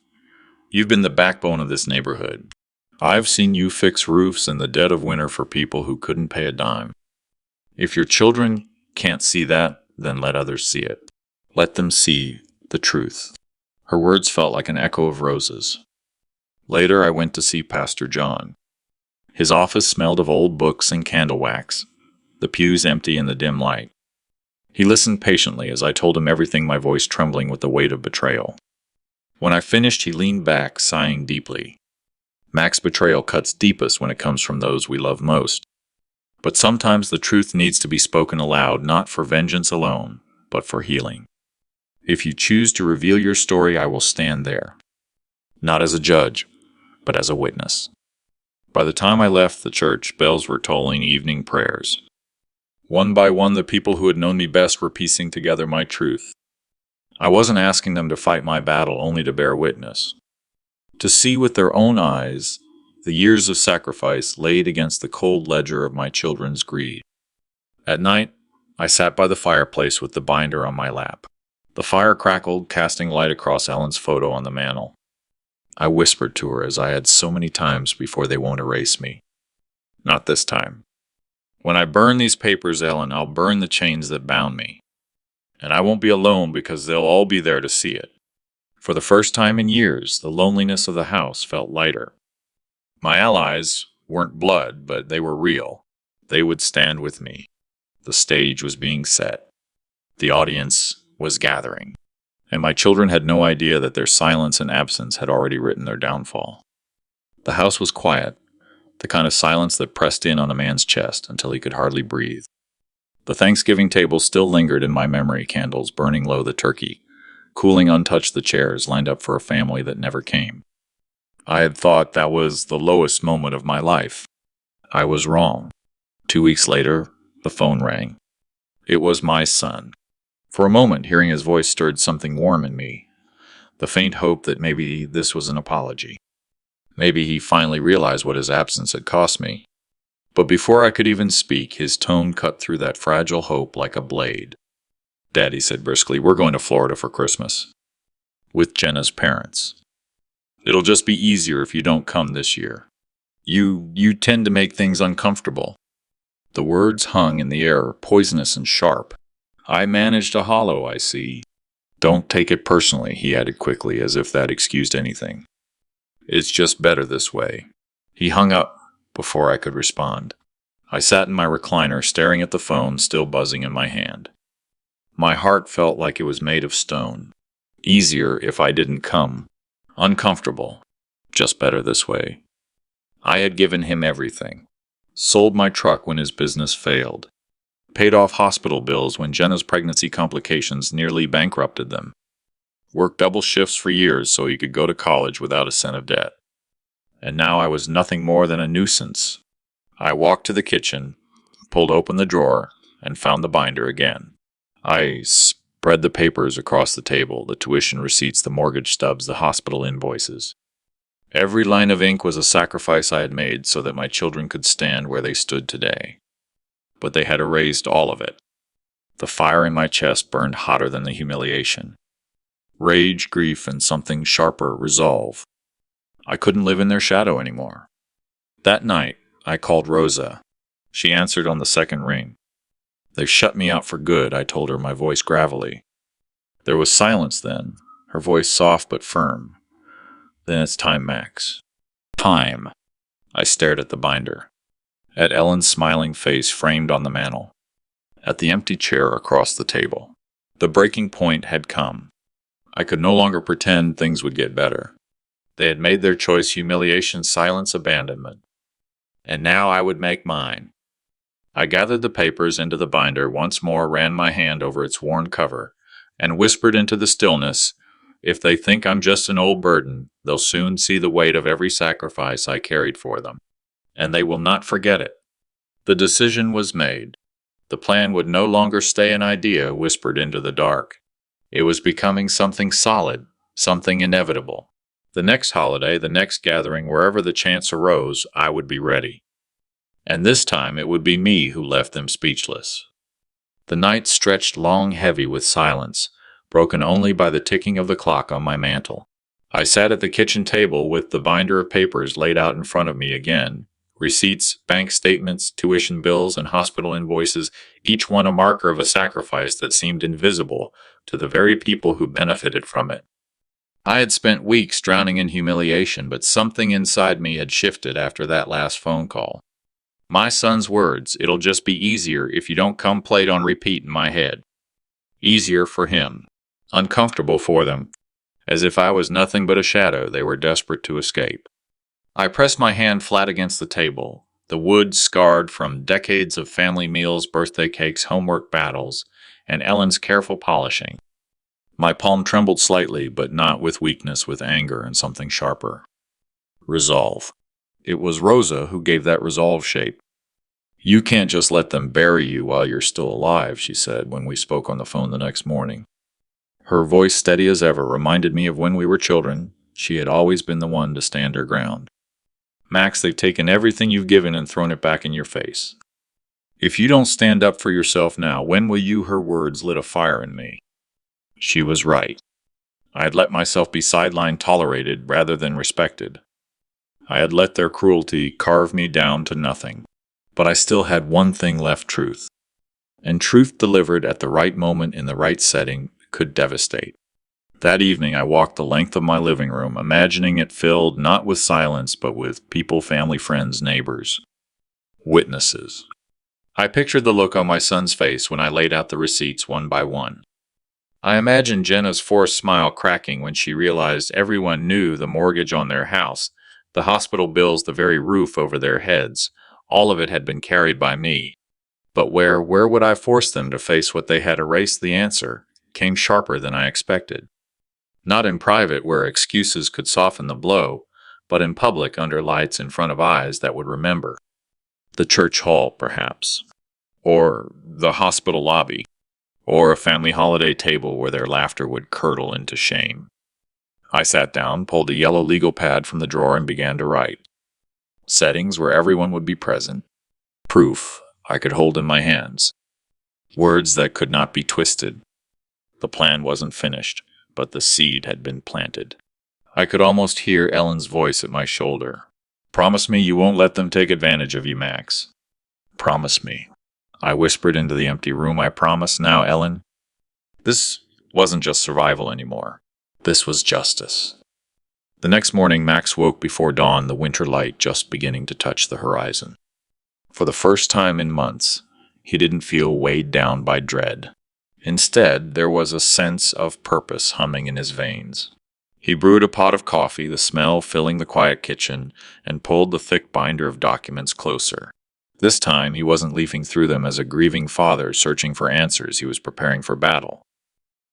you've been the backbone of this neighborhood. I've seen you fix roofs in the dead of winter for people who couldn't pay a dime. If your children can't see that, then let others see it. Let them see the truth. Her words felt like an echo of roses. Later, I went to see Pastor John. His office smelled of old books and candle wax, the pews empty in the dim light. He listened patiently as I told him everything, my voice trembling with the weight of betrayal. When I finished, he leaned back, sighing deeply. Mac's betrayal cuts deepest when it comes from those we love most. But sometimes the truth needs to be spoken aloud, not for vengeance alone, but for healing. If you choose to reveal your story, I will stand there. Not as a judge, but as a witness. By the time I left the church, bells were tolling evening prayers. One by one, the people who had known me best were piecing together my truth. I wasn't asking them to fight my battle, only to bear witness. To see with their own eyes the years of sacrifice laid against the cold ledger of my children's greed. At night, I sat by the fireplace with the binder on my lap. The fire crackled, casting light across Ellen's photo on the mantel. I whispered to her, as I had so many times before, they won't erase me. Not this time. When I burn these papers, Ellen, I'll burn the chains that bound me. And I won't be alone, because they'll all be there to see it. For the first time in years, the loneliness of the house felt lighter. My allies weren't blood, but they were real. They would stand with me. The stage was being set. The audience was gathering. And my children had no idea that their silence and absence had already written their downfall. The house was quiet, the kind of silence that pressed in on a man's chest until he could hardly breathe. The Thanksgiving table still lingered in my memory, candles burning low the turkey, cooling untouched the chairs lined up for a family that never came. I had thought that was the lowest moment of my life. I was wrong. 2 weeks later, the phone rang. It was my son. For a moment, hearing his voice stirred something warm in me, the faint hope that maybe this was an apology. Maybe he finally realized what his absence had cost me. But before I could even speak, his tone cut through that fragile hope like a blade. "Dad," he said briskly, "we're going to Florida for Christmas. With Jenna's parents. It'll just be easier if you don't come this year. You tend to make things uncomfortable." The words hung in the air, poisonous and sharp. I managed to hollow, "I see." "Don't take it personally," he added quickly, as if that excused anything. "It's just better this way." He hung up before I could respond. I sat in my recliner, staring at the phone still buzzing in my hand. My heart felt like it was made of stone. Easier if I didn't come. Uncomfortable. Just better this way. I had given him everything. Sold my truck when his business failed. Paid off hospital bills when Jenna's pregnancy complications nearly bankrupted them. Worked double shifts for years so he could go to college without a cent of debt. And now I was nothing more than a nuisance. I walked to the kitchen, pulled open the drawer, and found the binder again. I spread the papers across the table, the tuition receipts, the mortgage stubs, the hospital invoices. Every line of ink was a sacrifice I had made so that my children could stand where they stood today. But they had erased all of it. The fire in my chest burned hotter than the humiliation. Rage, grief, and something sharper, resolve. I couldn't live in their shadow anymore. That night, I called Rosa. She answered on the second ring. "They've shut me out for good," I told her, my voice gravelly. There was silence then, her voice soft but firm. "Then it's time, Max." Time. I stared at the binder. At Ellen's smiling face framed on the mantel. At the empty chair across the table. The breaking point had come. I could no longer pretend things would get better. They had made their choice: humiliation, silence, abandonment. And now I would make mine. I gathered the papers into the binder, once more ran my hand over its worn cover, and whispered into the stillness, "If they think I'm just an old burden, they'll soon see the weight of every sacrifice I carried for them. And they will not forget it." The decision was made. The plan would no longer stay an idea whispered into the dark. It was becoming something solid, something inevitable. The next holiday, the next gathering, wherever the chance arose, I would be ready. And this time it would be me who left them speechless. The night stretched long, heavy with silence, broken only by the ticking of the clock on my mantel. I sat at the kitchen table with the binder of papers laid out in front of me again. Receipts, bank statements, tuition bills, and hospital invoices, each one a marker of a sacrifice that seemed invisible to the very people who benefited from it. I had spent weeks drowning in humiliation, but something inside me had shifted after that last phone call. My son's words, "It'll just be easier if you don't come," played on repeat in my head. Easier for him. Uncomfortable for them. As if I was nothing but a shadow they were desperate to escape. I pressed my hand flat against the table, the wood scarred from decades of family meals, birthday cakes, homework battles, and Ellen's careful polishing. My palm trembled slightly, but not with weakness, with anger and something sharper. Resolve. It was Rosa who gave that resolve shape. "You can't just let them bury you while you're still alive," she said when we spoke on the phone the next morning. Her voice, steady as ever, reminded me of when we were children. She had always been the one to stand her ground. "Max, they've taken everything you've given and thrown it back in your face. If you don't stand up for yourself now, when will you?" Her words lit a fire in me. She was right. I had let myself be sidelined, tolerated rather than respected. I had let their cruelty carve me down to nothing. But I still had one thing left: truth. And truth delivered at the right moment in the right setting could devastate. That evening I walked the length of my living room, imagining it filled not with silence but with people, family, friends, neighbors, witnesses. I pictured the look on my son's face when I laid out the receipts one by one. I imagined Jenna's forced smile cracking when she realized everyone knew: the mortgage on their house, the hospital bills, the very roof over their heads. All of it had been carried by me. But where would I force them to face what they had erased? The answer came sharper than I expected. Not in private, where excuses could soften the blow, but in public, under lights, in front of eyes that would remember. The church hall, perhaps. Or the hospital lobby. Or a family holiday table where their laughter would curdle into shame. I sat down, pulled a yellow legal pad from the drawer, and began to write. Settings where everyone would be present. Proof I could hold in my hands. Words that could not be twisted. The plan wasn't finished, but the seed had been planted. I could almost hear Ellen's voice at my shoulder. "Promise me you won't let them take advantage of you, Max. Promise me." I whispered into the empty room. "I promise now, Ellen." This wasn't just survival anymore. This was justice. The next morning, Max woke before dawn, the winter light just beginning to touch the horizon. For the first time in months, he didn't feel weighed down by dread. Instead, there was a sense of purpose humming in his veins. He brewed a pot of coffee, the smell filling the quiet kitchen, and pulled the thick binder of documents closer. This time, he wasn't leafing through them as a grieving father searching for answers. He was preparing for battle.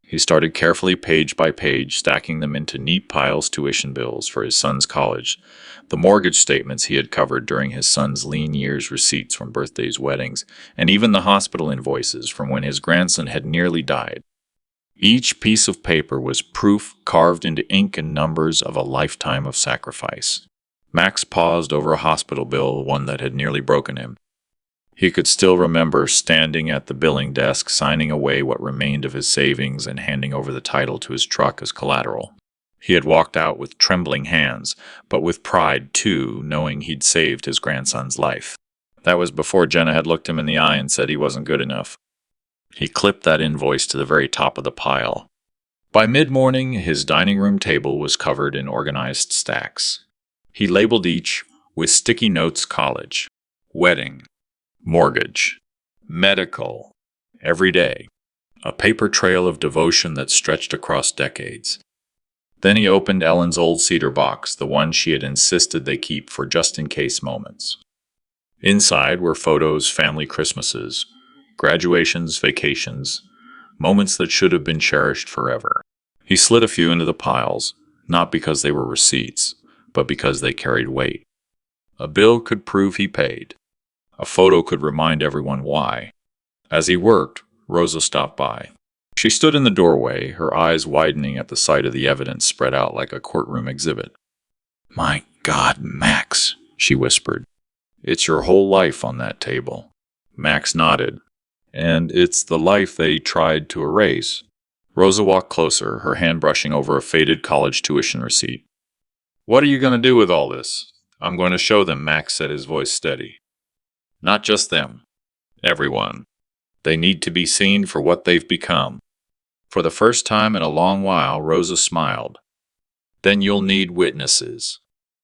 He started carefully, page by page, stacking them into neat piles: tuition bills for his son's college, the mortgage statements he had covered during his son's lean years, receipts from birthdays, weddings, and even the hospital invoices from when his grandson had nearly died. Each piece of paper was proof carved into ink and numbers of a lifetime of sacrifice. Max paused over a hospital bill, one that had nearly broken him. He could still remember standing at the billing desk, signing away what remained of his savings and handing over the title to his truck as collateral. He had walked out with trembling hands, but with pride, too, knowing he'd saved his grandson's life. That was before Jenna had looked him in the eye and said he wasn't good enough. He clipped that invoice to the very top of the pile. By mid-morning, his dining room table was covered in organized stacks. He labeled each with sticky notes: college, wedding, mortgage, medical, every day. A paper trail of devotion that stretched across decades. Then he opened Ellen's old cedar box, the one she had insisted they keep for just-in-case moments. Inside were photos, family Christmases, graduations, vacations, moments that should have been cherished forever. He slid a few into the piles, not because they were receipts, but because they carried weight. A bill could prove he paid. A photo could remind everyone why. As he worked, Rosa stopped by. She stood in the doorway, her eyes widening at the sight of the evidence spread out like a courtroom exhibit. "My God, Max," she whispered. "It's your whole life on that table." Max nodded. and it's the life they tried to erase. Rosa walked closer, her hand brushing over a faded college tuition receipt. What are you going to do with all this? I'm going to show them, Max said, his voice steady. Not just them. Everyone. They need to be seen for what they've become. For the first time in a long while, Rosa smiled. Then you'll need witnesses.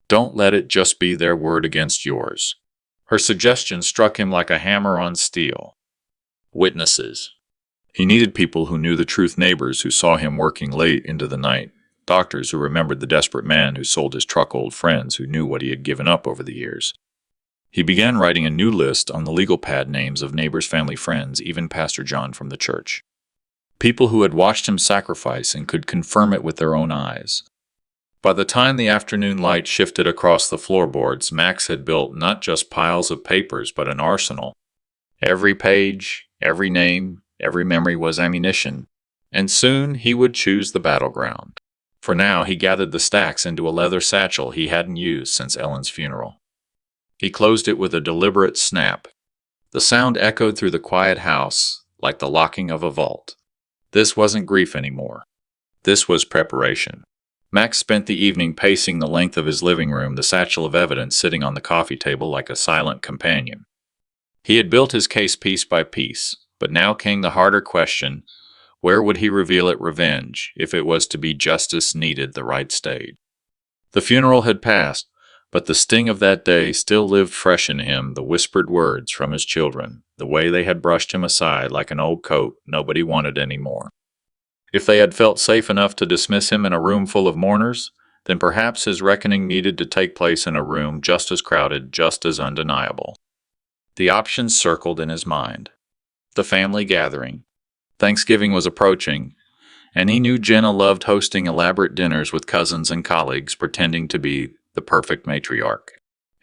Don't let it just be their word against yours. Her suggestion struck him like a hammer on steel. Witnesses. He needed people who knew the truth, neighbors who saw him working late into the night, doctors who remembered the desperate man who sold his truck, old friends who knew what he had given up over the years. He began writing a new list on the legal pad, names of neighbors, family, friends, even Pastor John from the church. People who had watched him sacrifice and could confirm it with their own eyes. By the time the afternoon light shifted across the floorboards, Max had built not just piles of papers, but an arsenal. Every page, every name, every memory was ammunition, and soon he would choose the battleground. For now, he gathered the stacks into a leather satchel he hadn't used since Ellen's funeral. He closed it with a deliberate snap. The sound echoed through the quiet house like the locking of a vault. This wasn't grief anymore. This was preparation. Max spent the evening pacing the length of his living room, the satchel of evidence sitting on the coffee table like a silent companion. He had built his case piece by piece, but now came the harder question: where would he reveal it? Revenge, if it was to be justice, needed the right stage. The funeral had passed, but the sting of that day still lived fresh in him, the whispered words from his children, the way they had brushed him aside like an old coat nobody wanted anymore. If they had felt safe enough to dismiss him in a room full of mourners, then perhaps his reckoning needed to take place in a room just as crowded, just as undeniable. The options circled in his mind. The family gathering. Thanksgiving was approaching, and he knew Jenna loved hosting elaborate dinners with cousins and colleagues, pretending to be the perfect matriarch.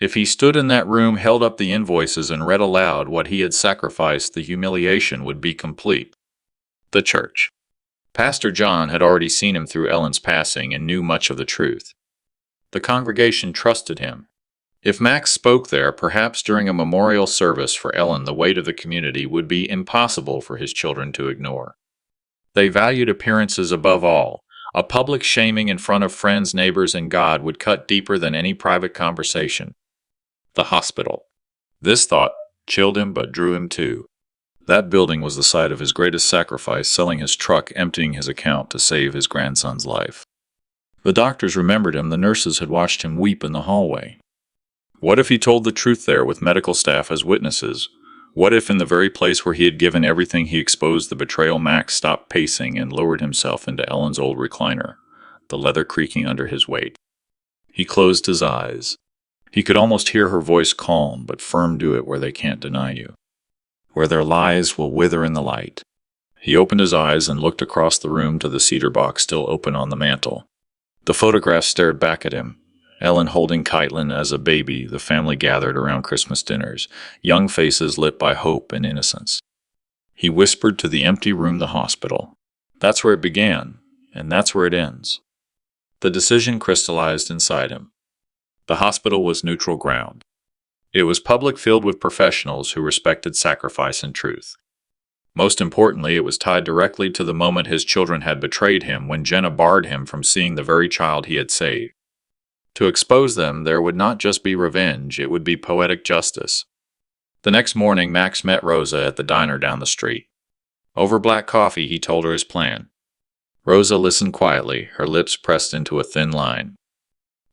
If he stood in that room, held up the invoices, and read aloud what he had sacrificed, the humiliation would be complete. The church. Pastor John had already seen him through Ellen's passing and knew much of the truth. The congregation trusted him. If Max spoke there, perhaps during a memorial service for Ellen, the weight of the community would be impossible for his children to ignore. They valued appearances above all. A public shaming in front of friends, neighbors, and God would cut deeper than any private conversation. The hospital. This thought chilled him but drew him too. That building was the site of his greatest sacrifice, selling his truck, emptying his account to save his grandson's life. The doctors remembered him. The nurses had watched him weep in the hallway. What if he told the truth there with medical staff as witnesses? What if in the very place where he had given everything he exposed the betrayal? Max stopped pacing and lowered himself into Ellen's old recliner, the leather creaking under his weight. He closed his eyes. He could almost hear her voice, calm but firm. Do it where they can't deny you, where their lies will wither in the light. He opened his eyes and looked across the room to the cedar box still open on the mantel. The photograph stared back at him. Ellen holding Caitlin as a baby, the family gathered around Christmas dinners, young faces lit by hope and innocence. He whispered to the empty room, the hospital. That's where it began, and that's where it ends. The decision crystallized inside him. The hospital was neutral ground. It was public, filled with professionals who respected sacrifice and truth. Most importantly, it was tied directly to the moment his children had betrayed him, when Jenna barred him from seeing the very child he had saved. To expose them, there would not just be revenge, it would be poetic justice. The next morning, Max met Rosa at the diner down the street. Over black coffee, he told her his plan. Rosa listened quietly, her lips pressed into a thin line.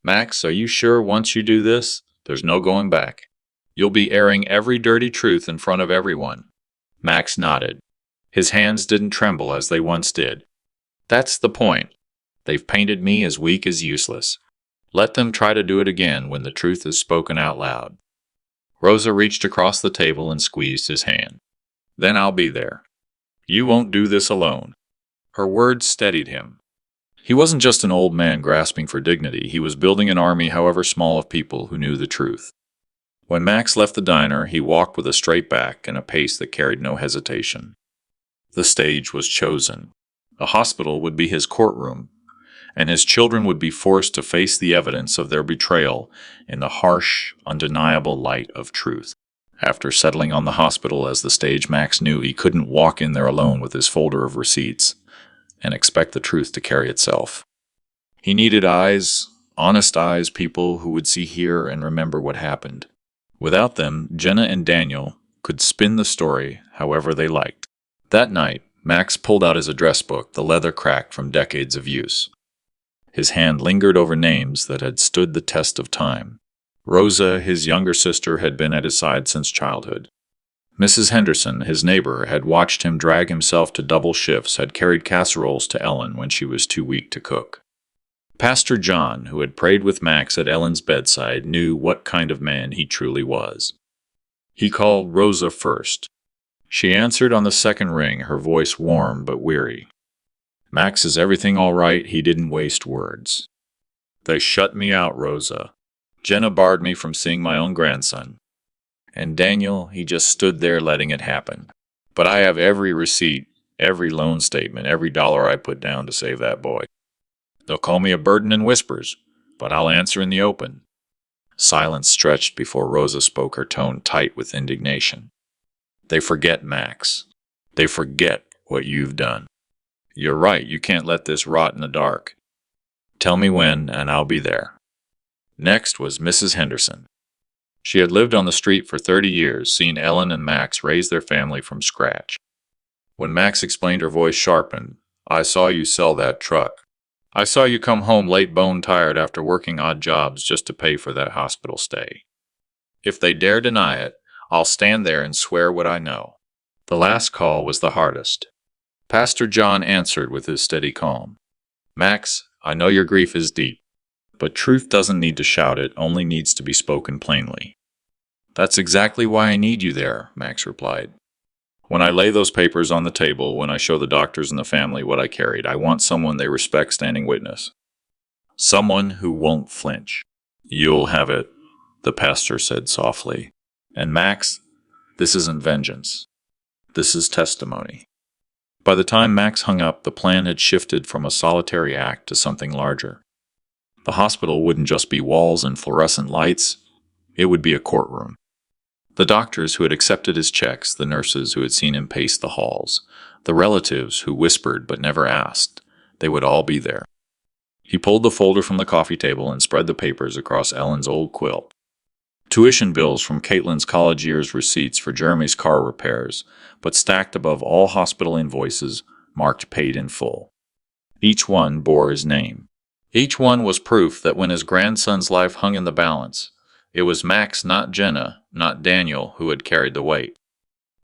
Max, are you sure once you do this, there's no going back? You'll be airing every dirty truth in front of everyone. Max nodded. His hands didn't tremble as they once did. That's the point. They've painted me as weak, as useless. Let them try to do it again when the truth is spoken out loud. Rosa reached across the table and squeezed his hand. Then I'll be there. You won't do this alone. Her words steadied him. He wasn't just an old man grasping for dignity. He was building an army, however small, of people who knew the truth. When Max left the diner, he walked with a straight back and a pace that carried no hesitation. The stage was chosen. The hospital would be his courtroom, and his children would be forced to face the evidence of their betrayal in the harsh, undeniable light of truth. After settling on the hospital as the stage, Max knew he couldn't walk in there alone with his folder of receipts and expect the truth to carry itself. He needed eyes, honest eyes, people who would see, hear, and remember what happened. Without them, Jenna and Daniel could spin the story however they liked. That night, Max pulled out his address book, the leather cracked from decades of use. His hand lingered over names that had stood the test of time. Rosa, his younger sister, had been at his side since childhood. Mrs. Henderson, his neighbor, had watched him drag himself to double shifts, had carried casseroles to Ellen when she was too weak to cook. Pastor John, who had prayed with Max at Ellen's bedside, knew what kind of man he truly was. He called Rosa first. She answered on the second ring, her voice warm but weary. "Max, is everything all right?" He didn't waste words. "They shut me out, Rosa. Jenna barred me from seeing my own grandson. And Daniel, he just stood there letting it happen. But I have every receipt, every loan statement, every dollar I put down to save that boy. They'll call me a burden in whispers, but I'll answer in the open." Silence stretched before Rosa spoke, her tone tight with indignation. "They forget, Max. They forget what you've done. You're right, you can't let this rot in the dark. Tell me when, and I'll be there." Next was Mrs. Henderson. She had lived on the street for 30 years, seen Ellen and Max raise their family from scratch. When Max explained, her voice sharpened. "I saw you sell that truck. I saw you come home late, bone-tired, after working odd jobs just to pay for that hospital stay. If they dare deny it, I'll stand there and swear what I know." The last call was the hardest. Pastor John answered with his steady calm. "Max, I know your grief is deep, but truth doesn't need to shout, it only needs to be spoken plainly." "That's exactly why I need you there," Max replied. "When I lay those papers on the table, when I show the doctors and the family what I carried, I want someone they respect standing witness. Someone who won't flinch." "You'll have it," the pastor said softly. "And Max, this isn't vengeance. This is testimony." By the time Max hung up, the plan had shifted from a solitary act to something larger. The hospital wouldn't just be walls and fluorescent lights, it would be a courtroom. The doctors who had accepted his checks, the nurses who had seen him pace the halls, the relatives who whispered but never asked, they would all be there. He pulled the folder from the coffee table and spread the papers across Ellen's old quilt. Tuition bills from Caitlin's college years, receipts for Jeremy's car repairs, but stacked above all hospital invoices marked paid in full. Each one bore his name. Each one was proof that when his grandson's life hung in the balance, it was Max, not Jenna, not Daniel, who had carried the weight.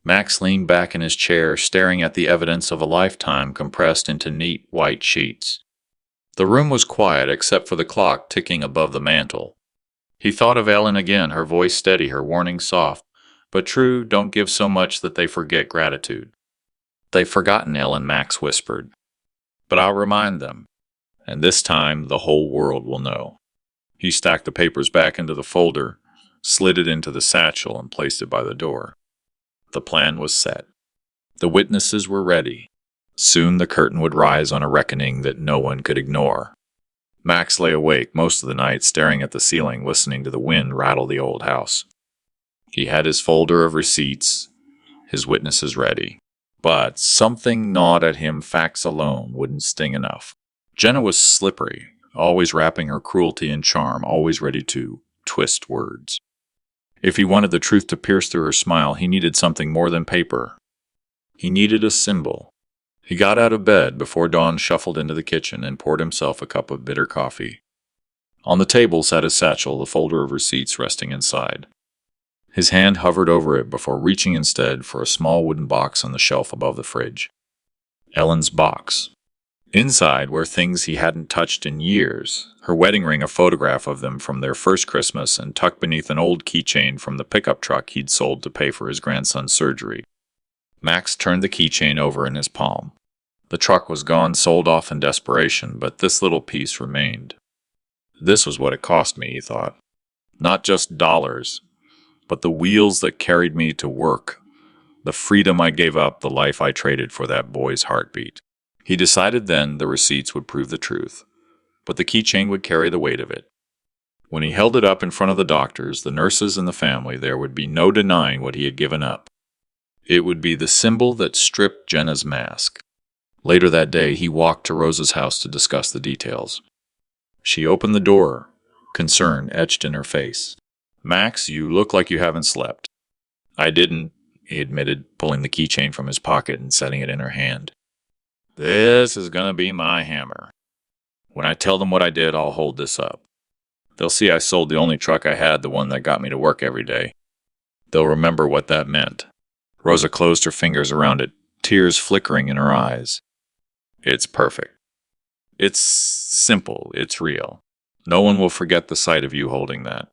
Max leaned back in his chair, staring at the evidence of a lifetime compressed into neat white sheets. The room was quiet except for the clock ticking above the mantel. He thought of Ellen again, her voice steady, her warning soft. "But true, don't give so much that they forget gratitude." "They've forgotten, Ellen," Max whispered. "But I'll remind them. And this time the whole world will know." He stacked the papers back into the folder, slid it into the satchel, and placed it by the door. The plan was set. The witnesses were ready. Soon the curtain would rise on a reckoning that no one could ignore. Max lay awake most of the night, staring at the ceiling, listening to the wind rattle the old house. He had his folder of receipts, his witnesses ready. But something gnawed at him. Facts alone wouldn't sting enough. Jenna was slippery, always wrapping her cruelty in charm, always ready to twist words. If he wanted the truth to pierce through her smile, he needed something more than paper. He needed a symbol. He got out of bed before dawn, shuffled into the kitchen, and poured himself a cup of bitter coffee. On the table sat his satchel, the folder of receipts resting inside. His hand hovered over it before reaching instead for a small wooden box on the shelf above the fridge. Ellen's box. Inside were things he hadn't touched in years. Her wedding ring, a photograph of them from their first Christmas, and tucked beneath an old keychain from the pickup truck he'd sold to pay for his grandson's surgery. Max turned the keychain over in his palm. The truck was gone, sold off in desperation, but this little piece remained. This was what it cost me, he thought. Not just dollars, but the wheels that carried me to work, the freedom I gave up, the life I traded for that boy's heartbeat. He decided then the receipts would prove the truth, but the keychain would carry the weight of it. When he held it up in front of the doctors, the nurses, and the family, there would be no denying what he had given up. It would be the symbol that stripped Jenna's mask. Later that day, he walked to Rosa's house to discuss the details. She opened the door, concern etched in her face. "Max, you look like you haven't slept." "I didn't," he admitted, pulling the keychain from his pocket and setting it in her hand. "This is gonna be my hammer. When I tell them what I did, I'll hold this up. They'll see I sold the only truck I had, the one that got me to work every day. They'll remember what that meant." Rosa closed her fingers around it, tears flickering in her eyes. "It's perfect. It's simple. It's real. No one will forget the sight of you holding that."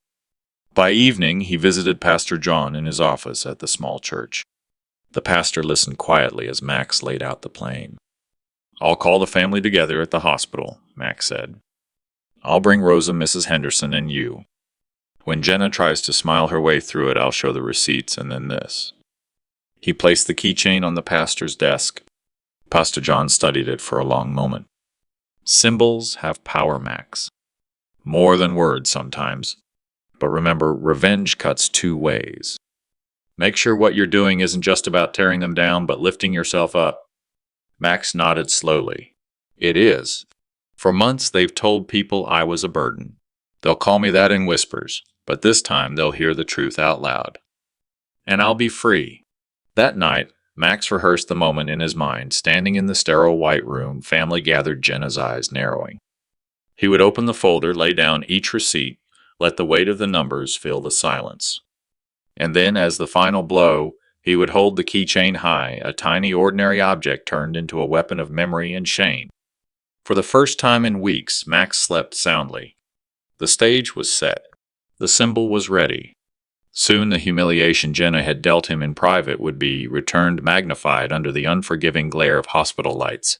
By evening, he visited Pastor John in his office at the small church. The pastor listened quietly as Max laid out the plan. "I'll call the family together at the hospital," Max said. "I'll bring Rosa, Mrs. Henderson, and you. When Jenna tries to smile her way through it, I'll show the receipts, and then this." He placed the keychain on the pastor's desk. Pastor John studied it for a long moment. "Symbols have power, Max. More than words sometimes. But remember, revenge cuts two ways. Make sure what you're doing isn't just about tearing them down, but lifting yourself up." Max nodded slowly. "It is. For months they've told people I was a burden. They'll call me that in whispers, but this time they'll hear the truth out loud. And I'll be free." That night, Max rehearsed the moment in his mind. Standing in the sterile white room, family gathered, Jenna's eyes narrowing. He would open the folder, lay down each receipt, let the weight of the numbers fill the silence. And then, as the final blow, he would hold the keychain high, a tiny ordinary object turned into a weapon of memory and shame. For the first time in weeks, Max slept soundly. The stage was set. The symbol was ready. Soon the humiliation Jenna had dealt him in private would be returned magnified under the unforgiving glare of hospital lights.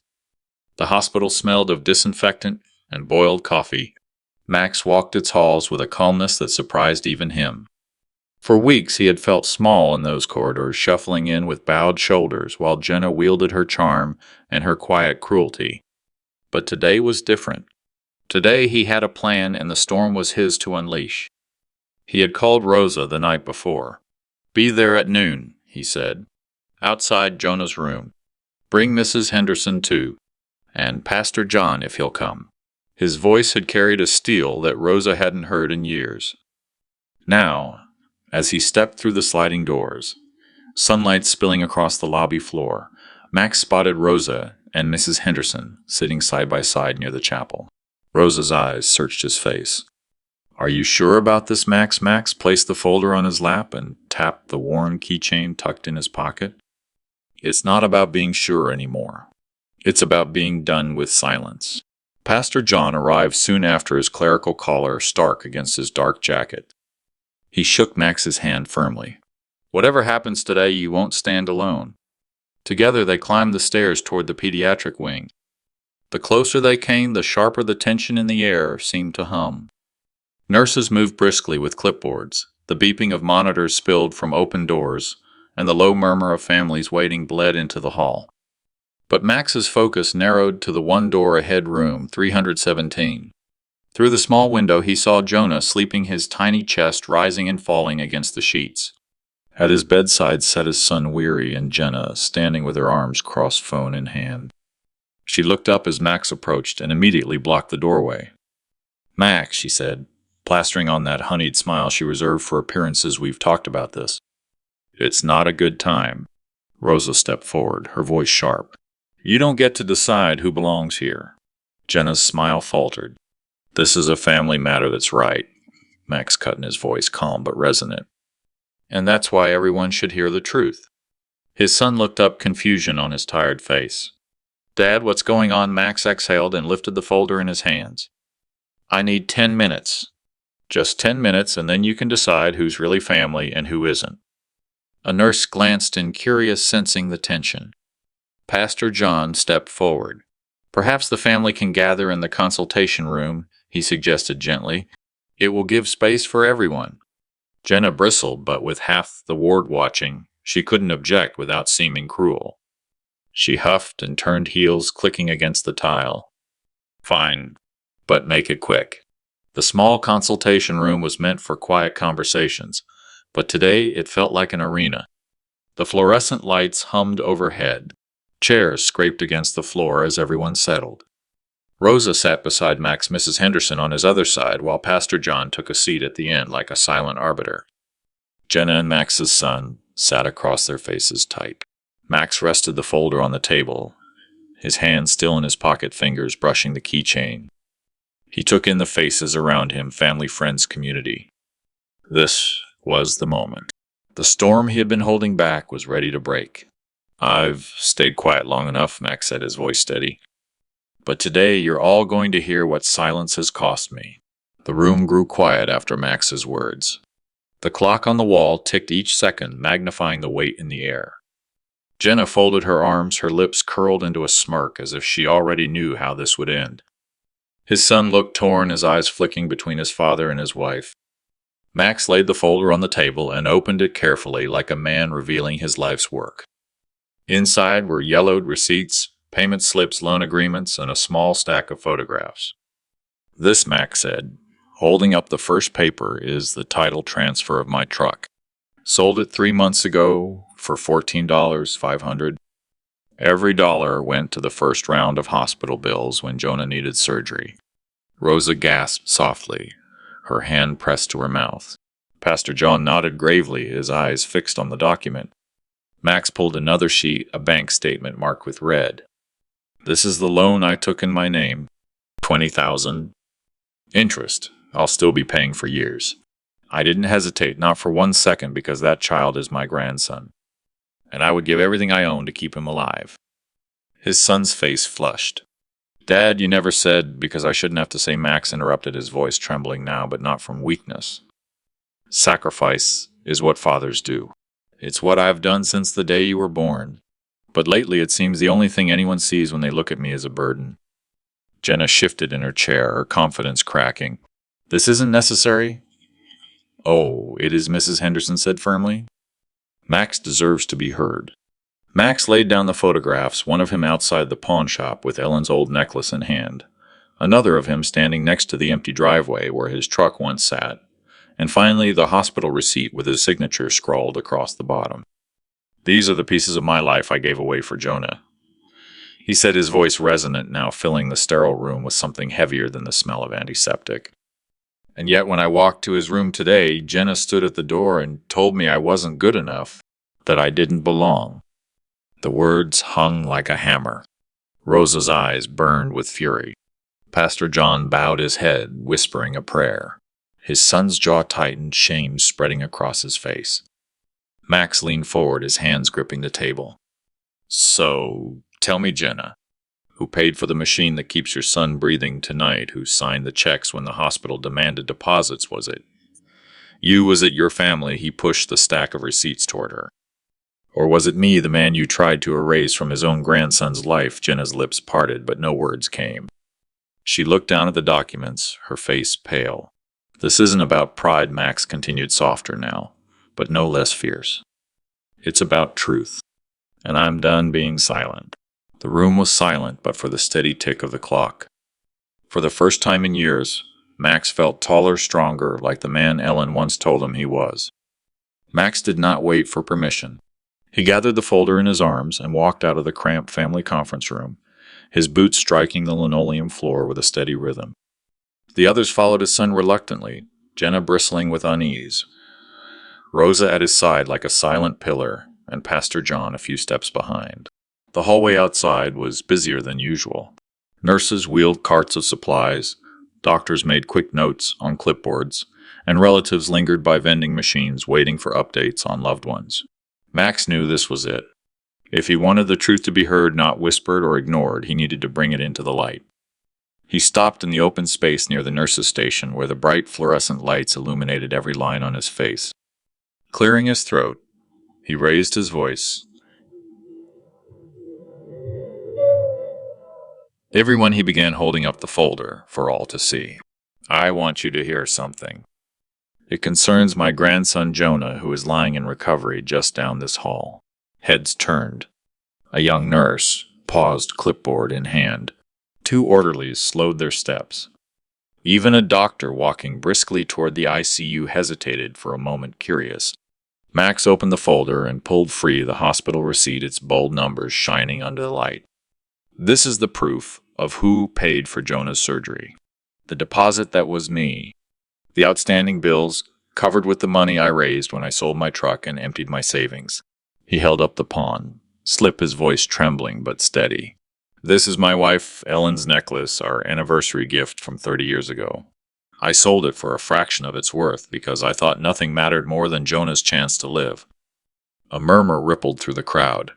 The hospital smelled of disinfectant and boiled coffee. Max walked its halls with a calmness that surprised even him. For weeks he had felt small in those corridors, shuffling in with bowed shoulders while Jenna wielded her charm and her quiet cruelty. But today was different. Today he had a plan, and the storm was his to unleash. He had called Rosa the night before. "Be there at noon," he said, "outside Jonah's room. Bring Mrs. Henderson too, and Pastor John if he'll come." His voice had carried a steel that Rosa hadn't heard in years. Now, as he stepped through the sliding doors, sunlight spilling across the lobby floor, Max spotted Rosa and Mrs. Henderson sitting side by side near the chapel. Rosa's eyes searched his face. "Are you sure about this, Max?" Max placed the folder on his lap and tapped the worn keychain tucked in his pocket. "It's not about being sure anymore. It's about being done with silence." Pastor John arrived soon after, his clerical collar stark against his dark jacket. He shook Max's hand firmly. "Whatever happens today, you won't stand alone." Together they climbed the stairs toward the pediatric wing. The closer they came, the sharper the tension in the air seemed to hum. Nurses moved briskly with clipboards. The beeping of monitors spilled from open doors, and the low murmur of families waiting bled into the hall. But Max's focus narrowed to the one-door-ahead room, 317. Through the small window he saw Jonah sleeping, his tiny chest rising and falling against the sheets. At his bedside sat his son, weary, and Jenna, standing with her arms crossed, phone in hand. She looked up as Max approached and immediately blocked the doorway. "Max," she said, plastering on that honeyed smile she reserved for appearances, "we've talked about this." "It's not a good time." Rosa stepped forward, her voice sharp. "You don't get to decide who belongs here." Jenna's smile faltered. "This is a family matter, that's right," Max cut in, his voice calm but resonant. "And that's why everyone should hear the truth." His son looked up, confusion on his tired face. "Dad, what's going on?" Max exhaled and lifted the folder in his hands. "I need 10 minutes. Just 10 minutes, and then you can decide who's really family and who isn't." A nurse glanced in, curious, sensing the tension. Pastor John stepped forward. "Perhaps the family can gather in the consultation room," he suggested gently. "It will give space for everyone." Jenna bristled, but with half the ward watching, she couldn't object without seeming cruel. She huffed and turned heels, clicking against the tile. "Fine, but make it quick." The small consultation room was meant for quiet conversations, but today it felt like an arena. The fluorescent lights hummed overhead. Chairs scraped against the floor as everyone settled. Rosa sat beside Mrs. Henderson on his other side, while Pastor John took a seat at the end like a silent arbiter. Jenna and Max's son sat across their faces tight. Max rested the folder on the table, his hand still in his pocket, fingers brushing the keychain. He took in the faces around him, family, friends, community. This was the moment. The storm he had been holding back was ready to break. "I've stayed quiet long enough," Max said, his voice steady. "But today you're all going to hear what silence has cost me." The room grew quiet after Max's words. The clock on the wall ticked each second, magnifying the weight in the air. Jenna folded her arms, her lips curled into a smirk as if she already knew how this would end. His son looked torn, his eyes flicking between his father and his wife. Max laid the folder on the table and opened it carefully, like a man revealing his life's work. Inside were yellowed receipts, payment slips, loan agreements, and a small stack of photographs. "This," Max said, holding up the first paper, "is the title transfer of my truck. Sold it 3 months ago for $14,500. Every dollar went to the first round of hospital bills when Jonah needed surgery." Rosa gasped softly, her hand pressed to her mouth. Pastor John nodded gravely, his eyes fixed on the document. Max pulled another sheet, a bank statement marked with red. "This is the loan I took in my name. $20,000. Interest. I'll still be paying for years. I didn't hesitate, not for 1 second, because that child is my grandson. And I would give everything I own to keep him alive." His son's face flushed. "Dad, you never said," "Because I shouldn't have to say," Max interrupted, his voice trembling now, but not from weakness. "Sacrifice is what fathers do. It's what I've done since the day you were born. But lately it seems the only thing anyone sees when they look at me is a burden." Jenna shifted in her chair, her confidence cracking. "This isn't necessary." "Oh, it is," Mrs. Henderson said firmly. "Max deserves to be heard." Max laid down the photographs, one of him outside the pawn shop with Ellen's old necklace in hand, another of him standing next to the empty driveway where his truck once sat, and finally the hospital receipt with his signature scrawled across the bottom. "These are the pieces of my life I gave away for Jonah," he said, his voice resonant now, filling the sterile room with something heavier than the smell of antiseptic. "And yet when I walked to his room today, Jenna stood at the door and told me I wasn't good enough, that I didn't belong." The words hung like a hammer. Rosa's eyes burned with fury. Pastor John bowed his head, whispering a prayer. His son's jaw tightened, shame spreading across his face. Max leaned forward, his hands gripping the table. "So, tell me, Jenna, who paid for the machine that keeps your son breathing tonight, who signed the checks when the hospital demanded deposits, was it you, was it your family he pushed the stack of receipts toward her? Or was it me, the man you tried to erase from his own grandson's life?" Jenna's lips parted, but no words came. She looked down at the documents, her face pale. "This isn't about pride," Max continued, softer now, but no less fierce. "It's about truth. And I'm done being silent." The room was silent, but for the steady tick of the clock. For the first time in years, Max felt taller, stronger, like the man Ellen once told him he was. Max did not wait for permission. He gathered the folder in his arms and walked out of the cramped family conference room, his boots striking the linoleum floor with a steady rhythm. The others followed his son reluctantly, Jenna bristling with unease, Rosa at his side like a silent pillar, and Pastor John a few steps behind. The hallway outside was busier than usual. Nurses wheeled carts of supplies, doctors made quick notes on clipboards, and relatives lingered by vending machines waiting for updates on loved ones. Max knew this was it. If he wanted the truth to be heard, not whispered or ignored, he needed to bring it into the light. He stopped in the open space near the nurse's station, where the bright fluorescent lights illuminated every line on his face. Clearing his throat, he raised his voice. Everyone, he began, holding up the folder for all to see. "I want you to hear something. It concerns my grandson Jonah, who is lying in recovery just down this hall." Heads turned. A young nurse paused, clipboard in hand. 2 orderlies slowed their steps. Even a doctor walking briskly toward the ICU hesitated for a moment, curious. Max opened the folder and pulled free the hospital receipt, its bold numbers shining under the light. This is the proof of who paid for Jonah's surgery. The deposit that was me. The outstanding bills, covered with the money I raised when I sold my truck and emptied my savings. He held up the pawn, slip, his voice trembling but steady. This is my wife Ellen's necklace, our anniversary gift from 30 years ago. I sold it for a fraction of its worth because I thought nothing mattered more than Jonah's chance to live. A murmur rippled through the crowd.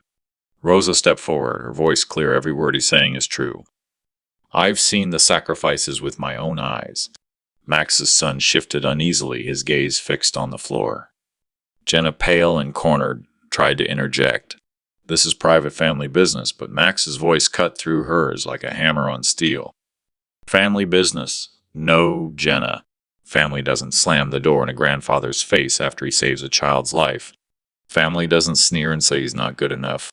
Rosa stepped forward, her voice clear. Every word he's saying is true. I've seen the sacrifices with my own eyes. Max's son shifted uneasily, his gaze fixed on the floor. Jenna, pale and cornered, tried to interject. This is private family business, but Max's voice cut through hers like a hammer on steel. Family business? No, Jenna. Family doesn't slam the door in a grandfather's face after he saves a child's life. Family doesn't sneer and say he's not good enough.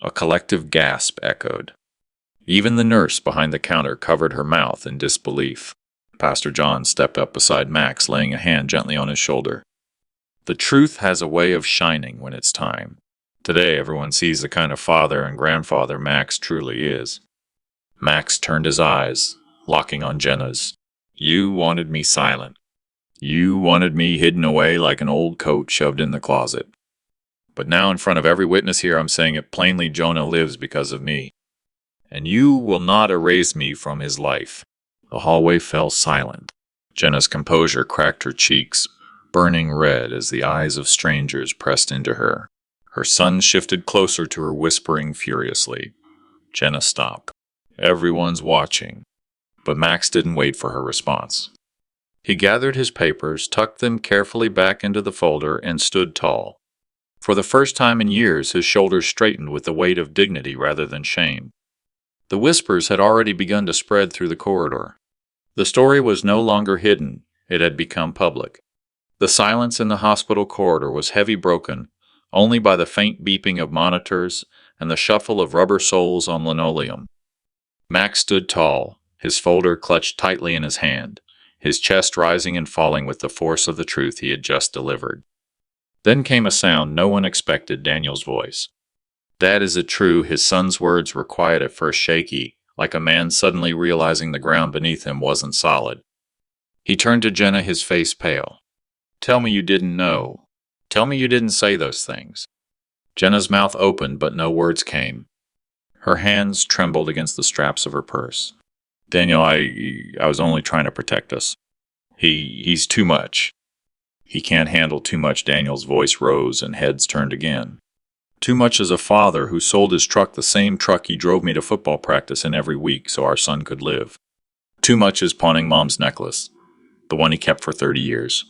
A collective gasp echoed. Even the nurse behind the counter covered her mouth in disbelief. Pastor John stepped up beside Max, laying a hand gently on his shoulder. The truth has a way of shining when it's time. Today, everyone sees the kind of father and grandfather Max truly is. Max turned his eyes, locking on Jenna's. You wanted me silent. You wanted me hidden away like an old coat shoved in the closet. But now, in front of every witness here, I'm saying it plainly: Jonah lives because of me. And you will not erase me from his life. The hallway fell silent. Jenna's composure cracked her cheeks, burning red as the eyes of strangers pressed into her. Her son shifted closer to her, whispering furiously. Jenna stopped. Everyone's watching. But Max didn't wait for her response. He gathered his papers, tucked them carefully back into the folder, and stood tall. For the first time in years, his shoulders straightened with the weight of dignity rather than shame. The whispers had already begun to spread through the corridor. The story was no longer hidden. It had become public. The silence in the hospital corridor was heavy, broken only by the faint beeping of monitors and the shuffle of rubber soles on linoleum. Max stood tall, his folder clutched tightly in his hand, his chest rising and falling with the force of the truth he had just delivered. Then came a sound no one expected, Daniel's voice. Dad, is it true? His son's words were quiet, at first shaky, like a man suddenly realizing the ground beneath him wasn't solid. He turned to Jenna, his face pale. Tell me you didn't know. Tell me you didn't say those things. Jenna's mouth opened, but no words came. Her hands trembled against the straps of her purse. Daniel, I was only trying to protect us. He's too much. He can't handle too much. Daniel's voice rose and heads turned again. Too much as a father who sold his truck, the same truck he drove me to football practice in every week so our son could live. Too much as pawning Mom's necklace, the one he kept for 30 years.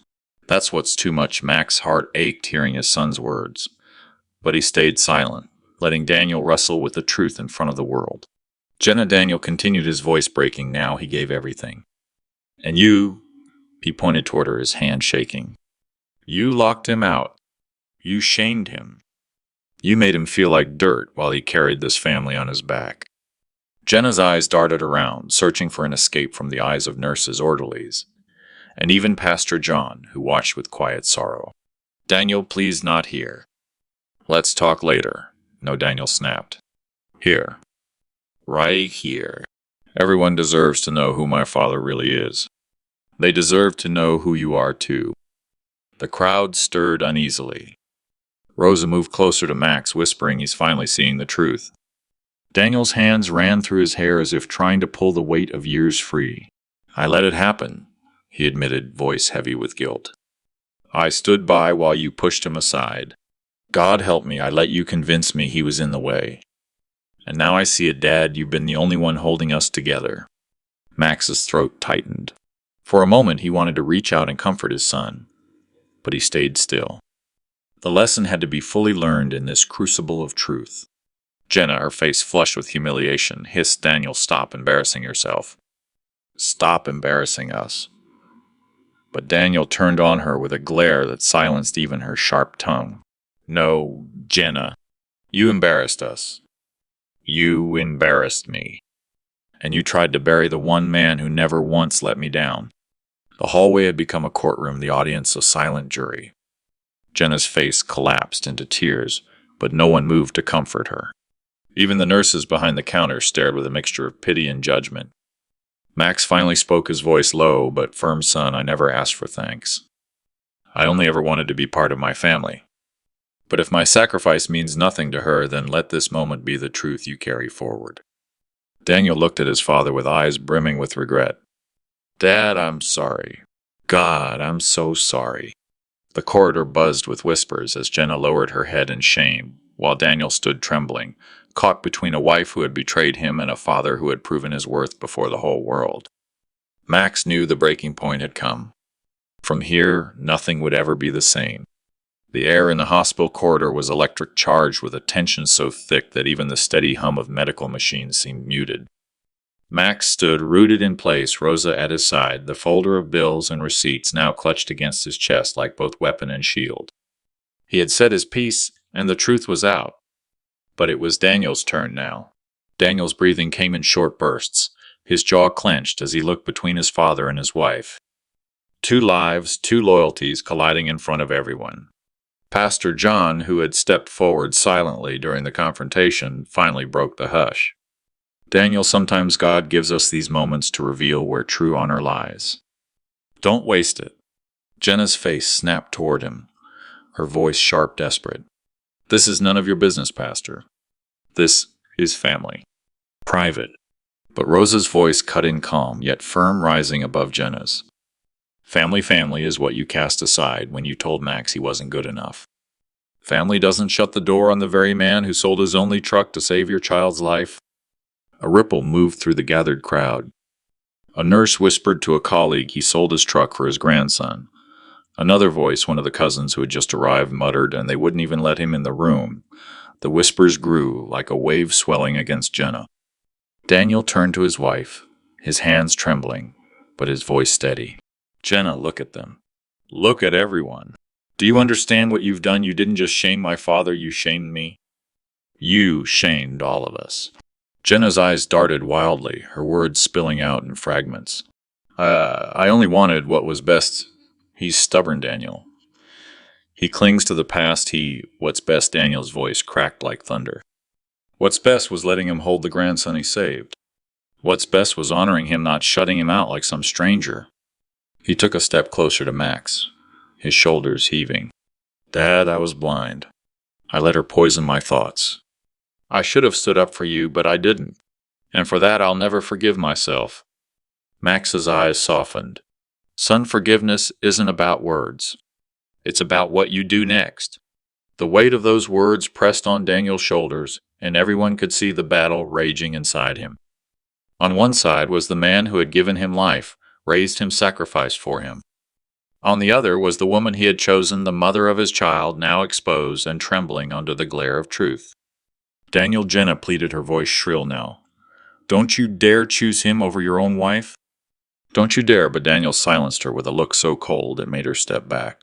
That's what's too much. Max's heart ached hearing his son's words. But he stayed silent, letting Daniel wrestle with the truth in front of the world. Jenna, Daniel continued, his voice breaking. Now he gave everything. And you, he pointed toward her, his hand shaking. You locked him out. You shamed him. You made him feel like dirt while he carried this family on his back. Jenna's eyes darted around, searching for an escape from the eyes of nurses, orderlies, and even Pastor John, who watched with quiet sorrow. Daniel, please, not here. Let's talk later. No, Daniel snapped. Here. Right here. Everyone deserves to know who my father really is. They deserve to know who you are, too. The crowd stirred uneasily. Rosa moved closer to Max, whispering he's finally seeing the truth. Daniel's hands ran through his hair as if trying to pull the weight of years free. I let it happen, he admitted, voice heavy with guilt. I stood by while you pushed him aside. God help me, I let you convince me he was in the way. And now I see it, Dad, you've been the only one holding us together. Max's throat tightened. For a moment he wanted to reach out and comfort his son, but he stayed still. The lesson had to be fully learned in this crucible of truth. Jenna, her face flushed with humiliation, hissed, Daniel, stop embarrassing yourself. Stop embarrassing us. But Daniel turned on her with a glare that silenced even her sharp tongue. No, Jenna. You embarrassed us. You embarrassed me. and you tried to bury the one man who never once let me down." The hallway had become a courtroom, the audience a silent jury. Jenna's face collapsed into tears, but no one moved to comfort her. Even the nurses behind the counter stared with a mixture of pity and judgment. Max finally spoke, his voice low but firm. "Son, I never asked for thanks. I only ever wanted to be part of my family. But if my sacrifice means nothing to her, then let this moment be the truth you carry forward." Daniel looked at his father with eyes brimming with regret. "Dad, I'm sorry. God, I'm so sorry." The corridor buzzed with whispers as Jenna lowered her head in shame, while Daniel stood trembling, caught between a wife who had betrayed him and a father who had proven his worth before the whole world. Max knew the breaking point had come. From here, nothing would ever be the same. The air in the hospital corridor was electric charged with a tension so thick that even the steady hum of medical machines seemed muted. Max stood rooted in place, Rosa at his side, the folder of bills and receipts now clutched against his chest like both weapon and shield. He had said his piece, and the truth was out. But it was Daniel's turn now. Daniel's breathing came in short bursts, his jaw clenched as he looked between his father and his wife. Two lives, two loyalties colliding in front of everyone. Pastor John, who had stepped forward silently during the confrontation, finally broke the hush. "Daniel, sometimes God gives us these moments to reveal where true honor lies. Don't waste it." Jenna's face snapped toward him, her voice sharp, desperate. "This is none of your business, Pastor. This is family. Private." But Rosa's voice cut in calm, yet firm, rising above Jenna's. Family is what you cast aside when you told Max he wasn't good enough. Family doesn't shut the door on the very man who sold his only truck to save your child's life. A ripple moved through the gathered crowd. A nurse whispered to a colleague he sold his truck for his grandson. Another voice, one of the cousins who had just arrived, muttered, and they wouldn't even let him in the room. The whispers grew, like a wave swelling against Jenna. Daniel turned to his wife, his hands trembling, but his voice steady. "Jenna, look at them. Look at everyone. Do you understand what you've done? You didn't just shame my father, you shamed me. You shamed all of us." Jenna's eyes darted wildly, her words spilling out in fragments. I only wanted what was best." "He's stubborn, Daniel. He clings to the past. What's best?" Daniel's voice cracked like thunder. "What's best was letting him hold the grandson he saved. What's best was honoring him, not shutting him out like some stranger." He took a step closer to Max, his shoulders heaving. "Dad, I was blind. I let her poison my thoughts. I should have stood up for you, but I didn't. And for that I'll never forgive myself." Max's eyes softened. "Son, forgiveness isn't about words. It's about what you do next." The weight of those words pressed on Daniel's shoulders, and everyone could see the battle raging inside him. On one side was the man who had given him life, raised him, sacrificed for him. On the other was the woman he had chosen, the mother of his child, now exposed and trembling under the glare of truth. "Daniel," Jenna pleaded, her voice shrill now. "Don't you dare choose him over your own wife. Don't you dare." But Daniel silenced her with a look so cold it made her step back.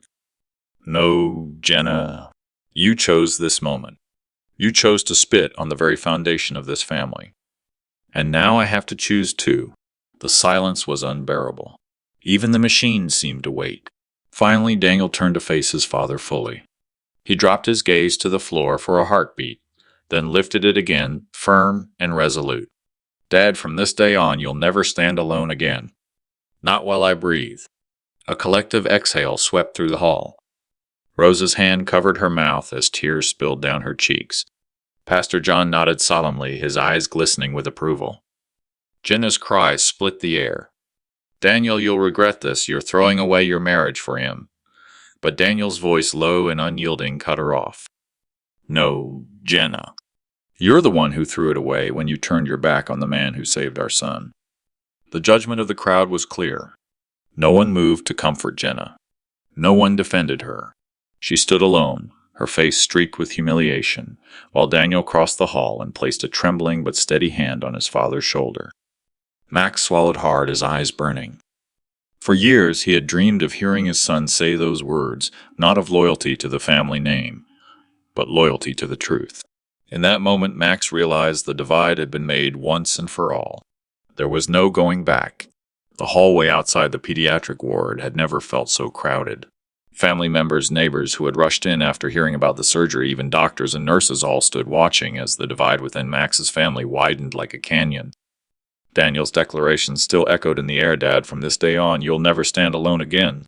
"No, Jenna. You chose this moment. You chose to spit on the very foundation of this family. And now I have to choose too." The silence was unbearable. Even the machines seemed to wait. Finally, Daniel turned to face his father fully. He dropped his gaze to the floor for a heartbeat, then lifted it again, firm and resolute. "Dad, from this day on, you'll never stand alone again. Not while I breathe." A collective exhale swept through the hall. Rosa's hand covered her mouth as tears spilled down her cheeks. Pastor John nodded solemnly, his eyes glistening with approval. Jenna's cry split the air. "Daniel, you'll regret this. You're throwing away your marriage for him." But Daniel's voice, low and unyielding, cut her off. "No, Jenna. You're the one who threw it away when you turned your back on the man who saved our son." The judgment of the crowd was clear. No one moved to comfort Jenna. No one defended her. She stood alone, her face streaked with humiliation, while Daniel crossed the hall and placed a trembling but steady hand on his father's shoulder. Max swallowed hard, his eyes burning. For years he had dreamed of hearing his son say those words, not of loyalty to the family name, but loyalty to the truth. In that moment, Max realized the divide had been made once and for all. There was no going back. The hallway outside the pediatric ward had never felt so crowded. Family members, neighbors who had rushed in after hearing about the surgery, even doctors and nurses all stood watching as the divide within Max's family widened like a canyon. Daniel's declaration still echoed in the air, "Dad, from this day on, you'll never stand alone again."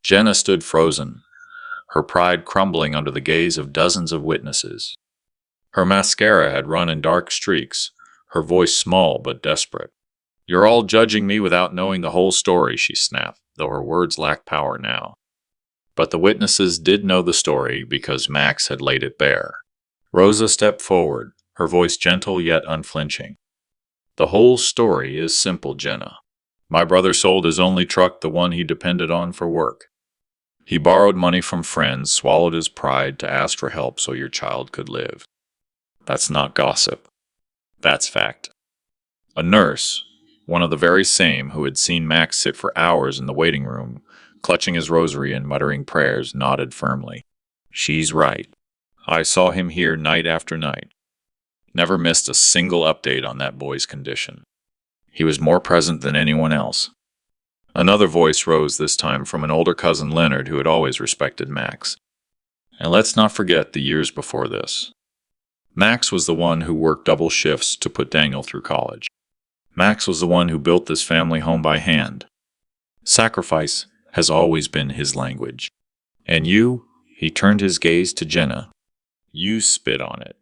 Jenna stood frozen, her pride crumbling under the gaze of dozens of witnesses. Her mascara had run in dark streaks, her voice small but desperate. "You're all judging me without knowing the whole story," she snapped, though her words lacked power now. But the witnesses did know the story because Max had laid it bare. Rosa stepped forward, her voice gentle yet unflinching. "The whole story is simple, Jenna. My brother sold his only truck, the one he depended on for work. He borrowed money from friends, swallowed his pride to ask for help so your child could live. That's not gossip. That's fact." A nurse, one of the very same who had seen Max sit for hours in the waiting room, clutching his rosary and muttering prayers, nodded firmly. "She's right. I saw him here night after night. Never missed a single update on that boy's condition. He was more present than anyone else." Another voice rose, this time from an older cousin, Leonard, who had always respected Max. "And let's not forget the years before this. Max was the one who worked double shifts to put Daniel through college. Max was the one who built this family home by hand. Sacrifice has always been his language. And you," he turned his gaze to Jenna, "you spit on it."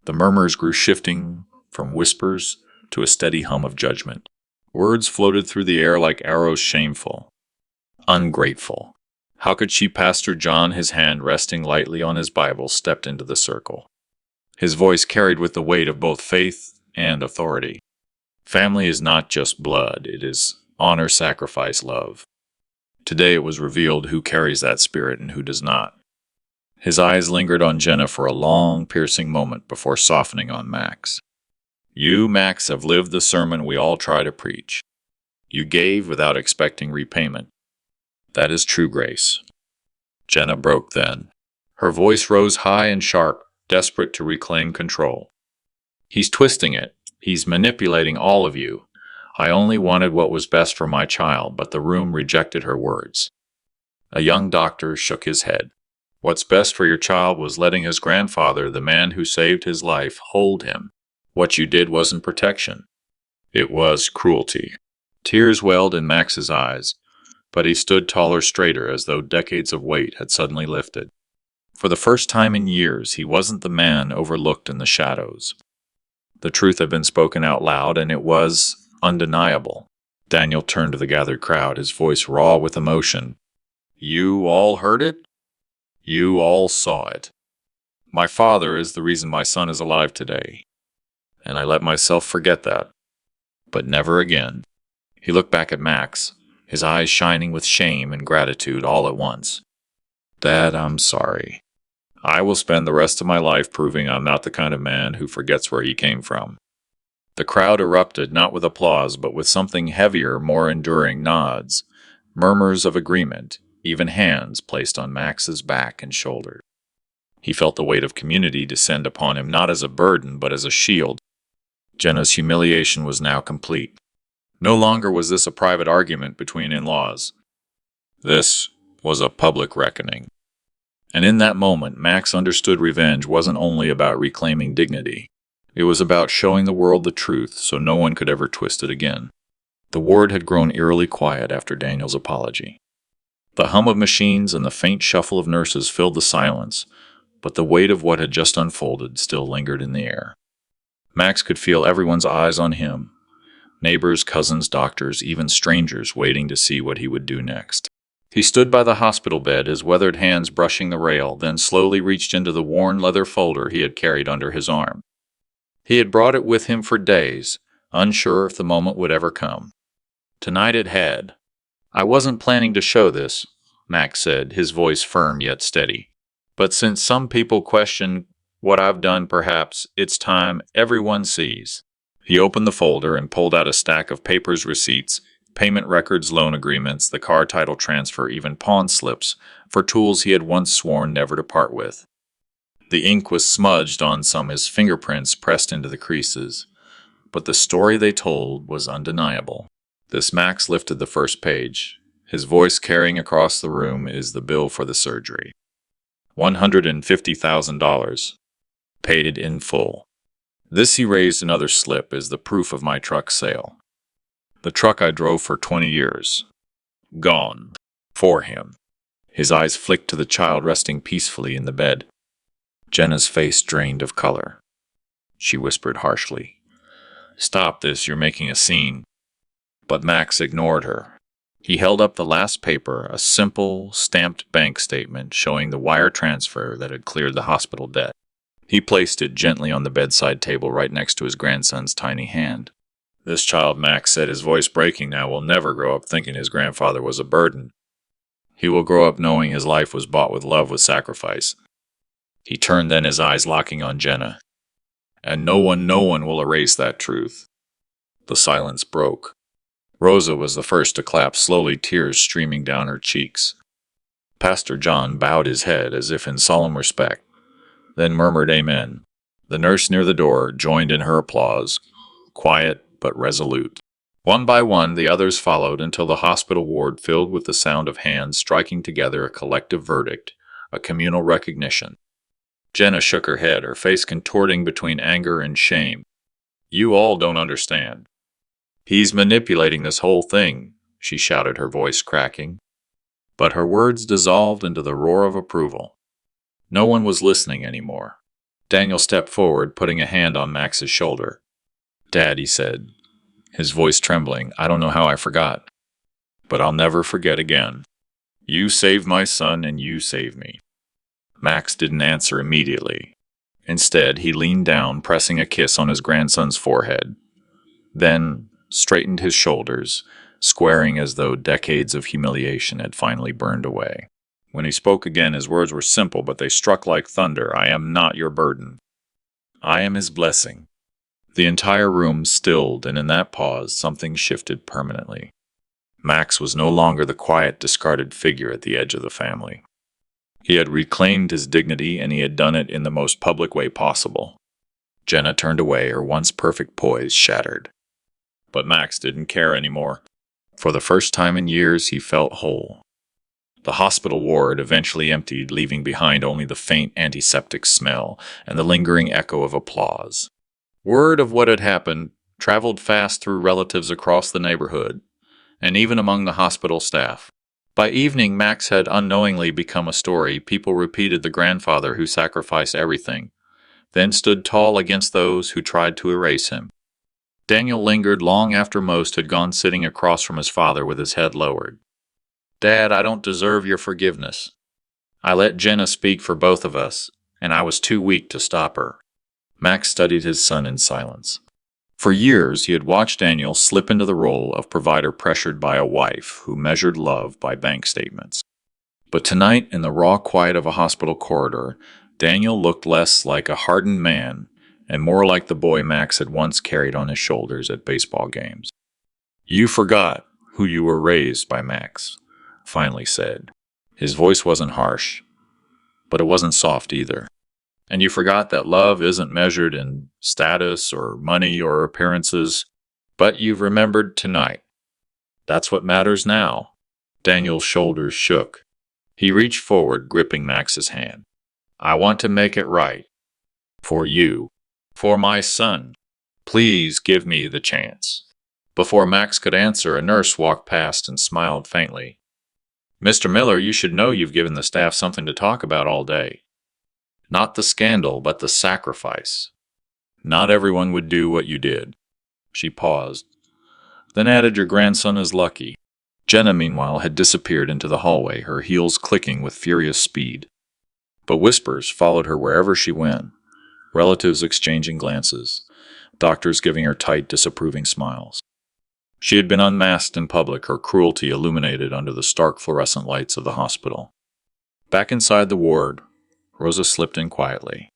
The murmurs grew, shifting from whispers to a steady hum of judgment. Words floated through the air like arrows, shameful, ungrateful. How could she? Pastor John, his hand resting lightly on his Bible, stepped into the circle. His voice carried with the weight of both faith and authority. "Family is not just blood, it is honor, sacrifice, love." Today it was revealed who carries that spirit and who does not. His eyes lingered on Jenna for a long, piercing moment before softening on Max. "You, Max, have lived the sermon we all try to preach. You gave without expecting repayment. That is true grace." Jenna broke then. Her voice rose high and sharp, desperate to reclaim control. "He's twisting it. He's manipulating all of you. I only wanted what was best for my child," but the room rejected her words. A young doctor shook his head. "What's best for your child was letting his grandfather, the man who saved his life, hold him. What you did wasn't protection. It was cruelty." Tears welled in Max's eyes, but he stood taller, straighter, as though decades of weight had suddenly lifted. For the first time in years, he wasn't the man overlooked in the shadows. The truth had been spoken out loud, and it was undeniable. Daniel turned to the gathered crowd, his voice raw with emotion. "You all heard it? You all saw it. My father is the reason my son is alive today. And I let myself forget that. But never again." He looked back at Max, his eyes shining with shame and gratitude all at once. "Dad, I'm sorry. I will spend the rest of my life proving I'm not the kind of man who forgets where he came from." The crowd erupted, not with applause, but with something heavier, more enduring: nods, murmurs of agreement, even hands placed on Max's back and shoulder. He felt the weight of community descend upon him, not as a burden, but as a shield. Jenna's humiliation was now complete. No longer was this a private argument between in-laws. This was a public reckoning. And in that moment, Max understood revenge wasn't only about reclaiming dignity. It was about showing the world the truth so no one could ever twist it again. The ward had grown eerily quiet after Daniel's apology. The hum of machines and the faint shuffle of nurses filled the silence, but the weight of what had just unfolded still lingered in the air. Max could feel everyone's eyes on him. Neighbors, cousins, doctors, even strangers waiting to see what he would do next. He stood by the hospital bed, his weathered hands brushing the rail, then slowly reached into the worn leather folder he had carried under his arm. He had brought it with him for days, unsure if the moment would ever come. Tonight it had. "I wasn't planning to show this," Max said, his voice firm yet steady. "But since some people question what I've done, perhaps it's time everyone sees." He opened the folder and pulled out a stack of papers, receipts, payment records, loan agreements, the car title transfer, even pawn slips for tools he had once sworn never to part with. The ink was smudged on some, his fingerprints pressed into the creases. But the story they told was undeniable. This Max lifted the first page. His voice carrying across the room is the bill for the surgery. $150,000. Paid it in full. This he raised another slip is the proof of my truck sale. The truck I drove for 20 years. Gone. For him. His eyes flicked to the child resting peacefully in the bed. Jenna's face drained of color. She whispered harshly, "Stop this, you're making a scene." But Max ignored her. He held up the last paper, a simple, stamped bank statement showing the wire transfer that had cleared the hospital debt. He placed it gently on the bedside table right next to his grandson's tiny hand. This child, Max said, his voice breaking now, will never grow up thinking his grandfather was a burden. He will grow up knowing his life was bought with love, with sacrifice. He turned then, his eyes locking on Jenna. And no one will erase that truth. The silence broke. Rosa was the first to clap, slowly, tears streaming down her cheeks. Pastor John bowed his head as if in solemn respect, then murmured amen. The nurse near the door joined in her applause, quiet but resolute. One by one, the others followed until the hospital ward filled with the sound of hands striking together a collective verdict, a communal recognition. Jenna shook her head, her face contorting between anger and shame. "You all don't understand. He's manipulating this whole thing," she shouted, her voice cracking. But her words dissolved into the roar of approval. No one was listening anymore. Daniel stepped forward, putting a hand on Max's shoulder. "Dad," he said, his voice trembling, "I don't know how I forgot. But I'll never forget again. You saved my son and you saved me." Max didn't answer immediately. Instead, he leaned down, pressing a kiss on his grandson's forehead. Then straightened his shoulders, squaring as though decades of humiliation had finally burned away. When he spoke again, his words were simple, but they struck like thunder. "I am not your burden. I am his blessing." The entire room stilled, and in that pause, something shifted permanently. Max was no longer the quiet, discarded figure at the edge of the family. He had reclaimed his dignity, and he had done it in the most public way possible. Jenna turned away, her once perfect poise shattered. But Max didn't care anymore. For the first time in years, he felt whole. The hospital ward eventually emptied, leaving behind only the faint antiseptic smell and the lingering echo of applause. Word of what had happened traveled fast through relatives across the neighborhood, and even among the hospital staff. By evening, Max had unknowingly become a story. People repeated the grandfather who sacrificed everything, then stood tall against those who tried to erase him. Daniel lingered long after most had gone, sitting across from his father with his head lowered. "Dad, I don't deserve your forgiveness. I let Jenna speak for both of us, and I was too weak to stop her." Max studied his son in silence. For years, he had watched Daniel slip into the role of provider pressured by a wife who measured love by bank statements. But tonight, in the raw quiet of a hospital corridor, Daniel looked less like a hardened man and more like the boy Max had once carried on his shoulders at baseball games. "You forgot who you were raised by," Max finally said. His voice wasn't harsh, but it wasn't soft either. "And you forgot that love isn't measured in status or money or appearances, but you've remembered tonight. That's what matters now." Daniel's shoulders shook. He reached forward, gripping Max's hand. "I want to make it right. For you. For my son. Please give me the chance." Before Max could answer, a nurse walked past and smiled faintly. "Mr. Miller, you should know you've given the staff something to talk about all day. Not the scandal, but the sacrifice. Not everyone would do what you did." She paused, then added, "Your grandson is lucky." Jenna, meanwhile, had disappeared into the hallway, her heels clicking with furious speed. But whispers followed her wherever she went, relatives exchanging glances, doctors giving her tight, disapproving smiles. She had been unmasked in public, her cruelty illuminated under the stark fluorescent lights of the hospital. Back inside the ward, Rosa slipped in quietly.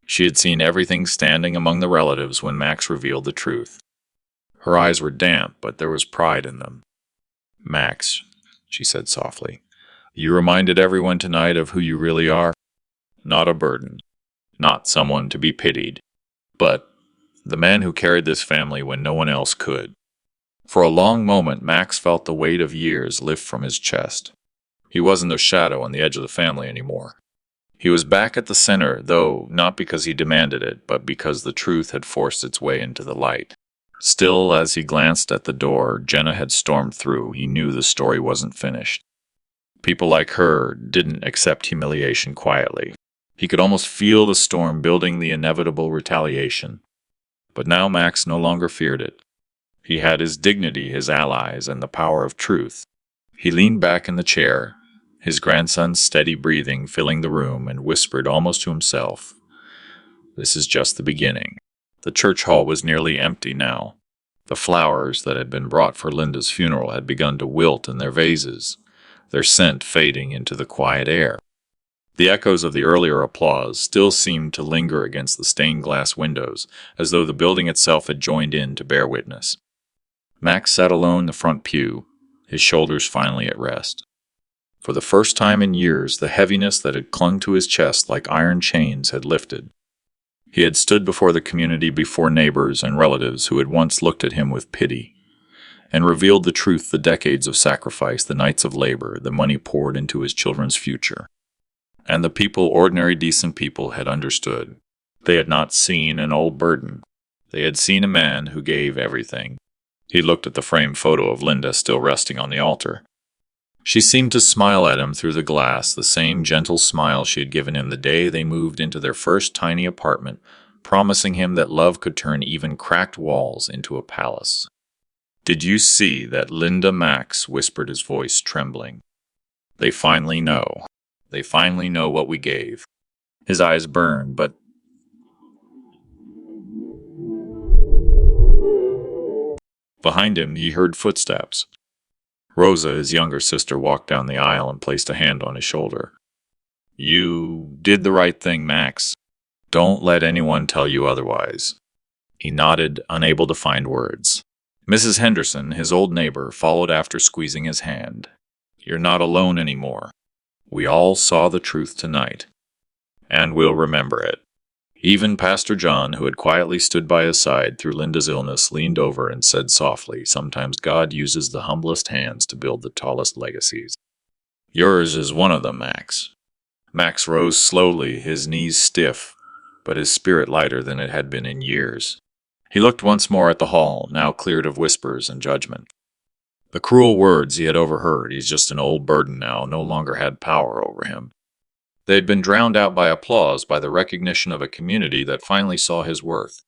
She had seen everything standing among the relatives when Max revealed the truth. Her eyes were damp, but there was pride in them. "Max," she said softly, "you reminded everyone tonight of who you really are. Not a burden. Not someone to be pitied. But the man who carried this family when no one else could. For a long moment, Max felt the weight of years lift from his chest. He wasn't a shadow on the edge of the family anymore. He was back at the center, though not because he demanded it, but because the truth had forced its way into the light. Still, as he glanced at the door Jenna had stormed through, he knew the story wasn't finished. People like her didn't accept humiliation quietly. He could almost feel the storm building, the inevitable retaliation. But now Max no longer feared it. He had his dignity, his allies, and the power of truth. He leaned back in the chair, his grandson's steady breathing filling the room, and whispered almost to himself, "This is just the beginning." The church hall was nearly empty now. The flowers that had been brought for Linda's funeral had begun to wilt in their vases, their scent fading into the quiet air. The echoes of the earlier applause still seemed to linger against the stained glass windows, as though the building itself had joined in to bear witness. Max sat alone in the front pew, his shoulders finally at rest. For the first time in years, the heaviness that had clung to his chest like iron chains had lifted. He had stood before the community, before neighbors and relatives who had once looked at him with pity, and revealed the truth, the decades of sacrifice, the nights of labor, the money poured into his children's future. And the people, ordinary decent people, had understood. They had not seen an old burden. They had seen a man who gave everything. He looked at the framed photo of Linda still resting on the altar. She seemed to smile at him through the glass, the same gentle smile she had given him the day they moved into their first tiny apartment, promising him that love could turn even cracked walls into a palace. "Did you see that, Linda?" Max whispered, his voice trembling. "They finally know. They finally know what we gave." His eyes burned, but behind him he heard footsteps. Rosa, his younger sister, walked down the aisle and placed a hand on his shoulder. "You did the right thing, Max. Don't let anyone tell you otherwise." He nodded, unable to find words. Mrs. Henderson, his old neighbor, followed after, squeezing his hand. "You're not alone anymore. We all saw the truth tonight, and we'll remember it." Even Pastor John, who had quietly stood by his side through Linda's illness, leaned over and said softly, "Sometimes God uses the humblest hands to build the tallest legacies. Yours is one of them, Max." Max rose slowly, his knees stiff, but his spirit lighter than it had been in years. He looked once more at the hall, now cleared of whispers and judgment. The cruel words he had overheard, "He's just an old burden now," no longer had power over him. They had been drowned out by applause, by the recognition of a community that finally saw his worth.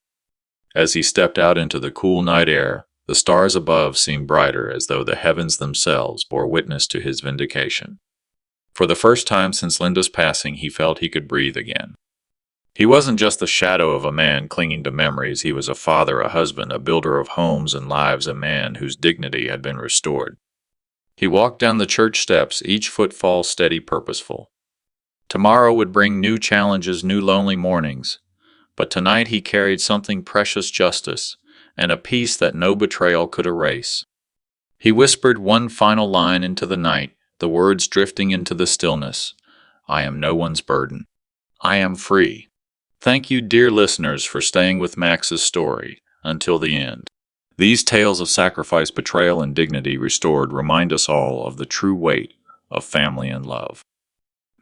As he stepped out into the cool night air, the stars above seemed brighter, as though the heavens themselves bore witness to his vindication. For the first time since Linda's passing, he felt he could breathe again. He wasn't just the shadow of a man clinging to memories. He was a father, a husband, a builder of homes and lives, a man whose dignity had been restored. He walked down the church steps, each footfall steady, purposeful. Tomorrow would bring new challenges, new lonely mornings, but tonight he carried something precious: justice, and a peace that no betrayal could erase. He whispered one final line into the night, the words drifting into the stillness: "I am no one's burden. I am free." Thank you, dear listeners, for staying with Max's story until the end. These tales of sacrifice, betrayal, and dignity restored remind us all of the true weight of family and love.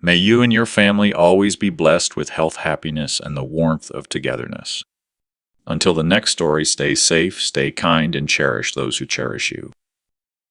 May you and your family always be blessed with health, happiness, and the warmth of togetherness. Until the next story, stay safe, stay kind, and cherish those who cherish you.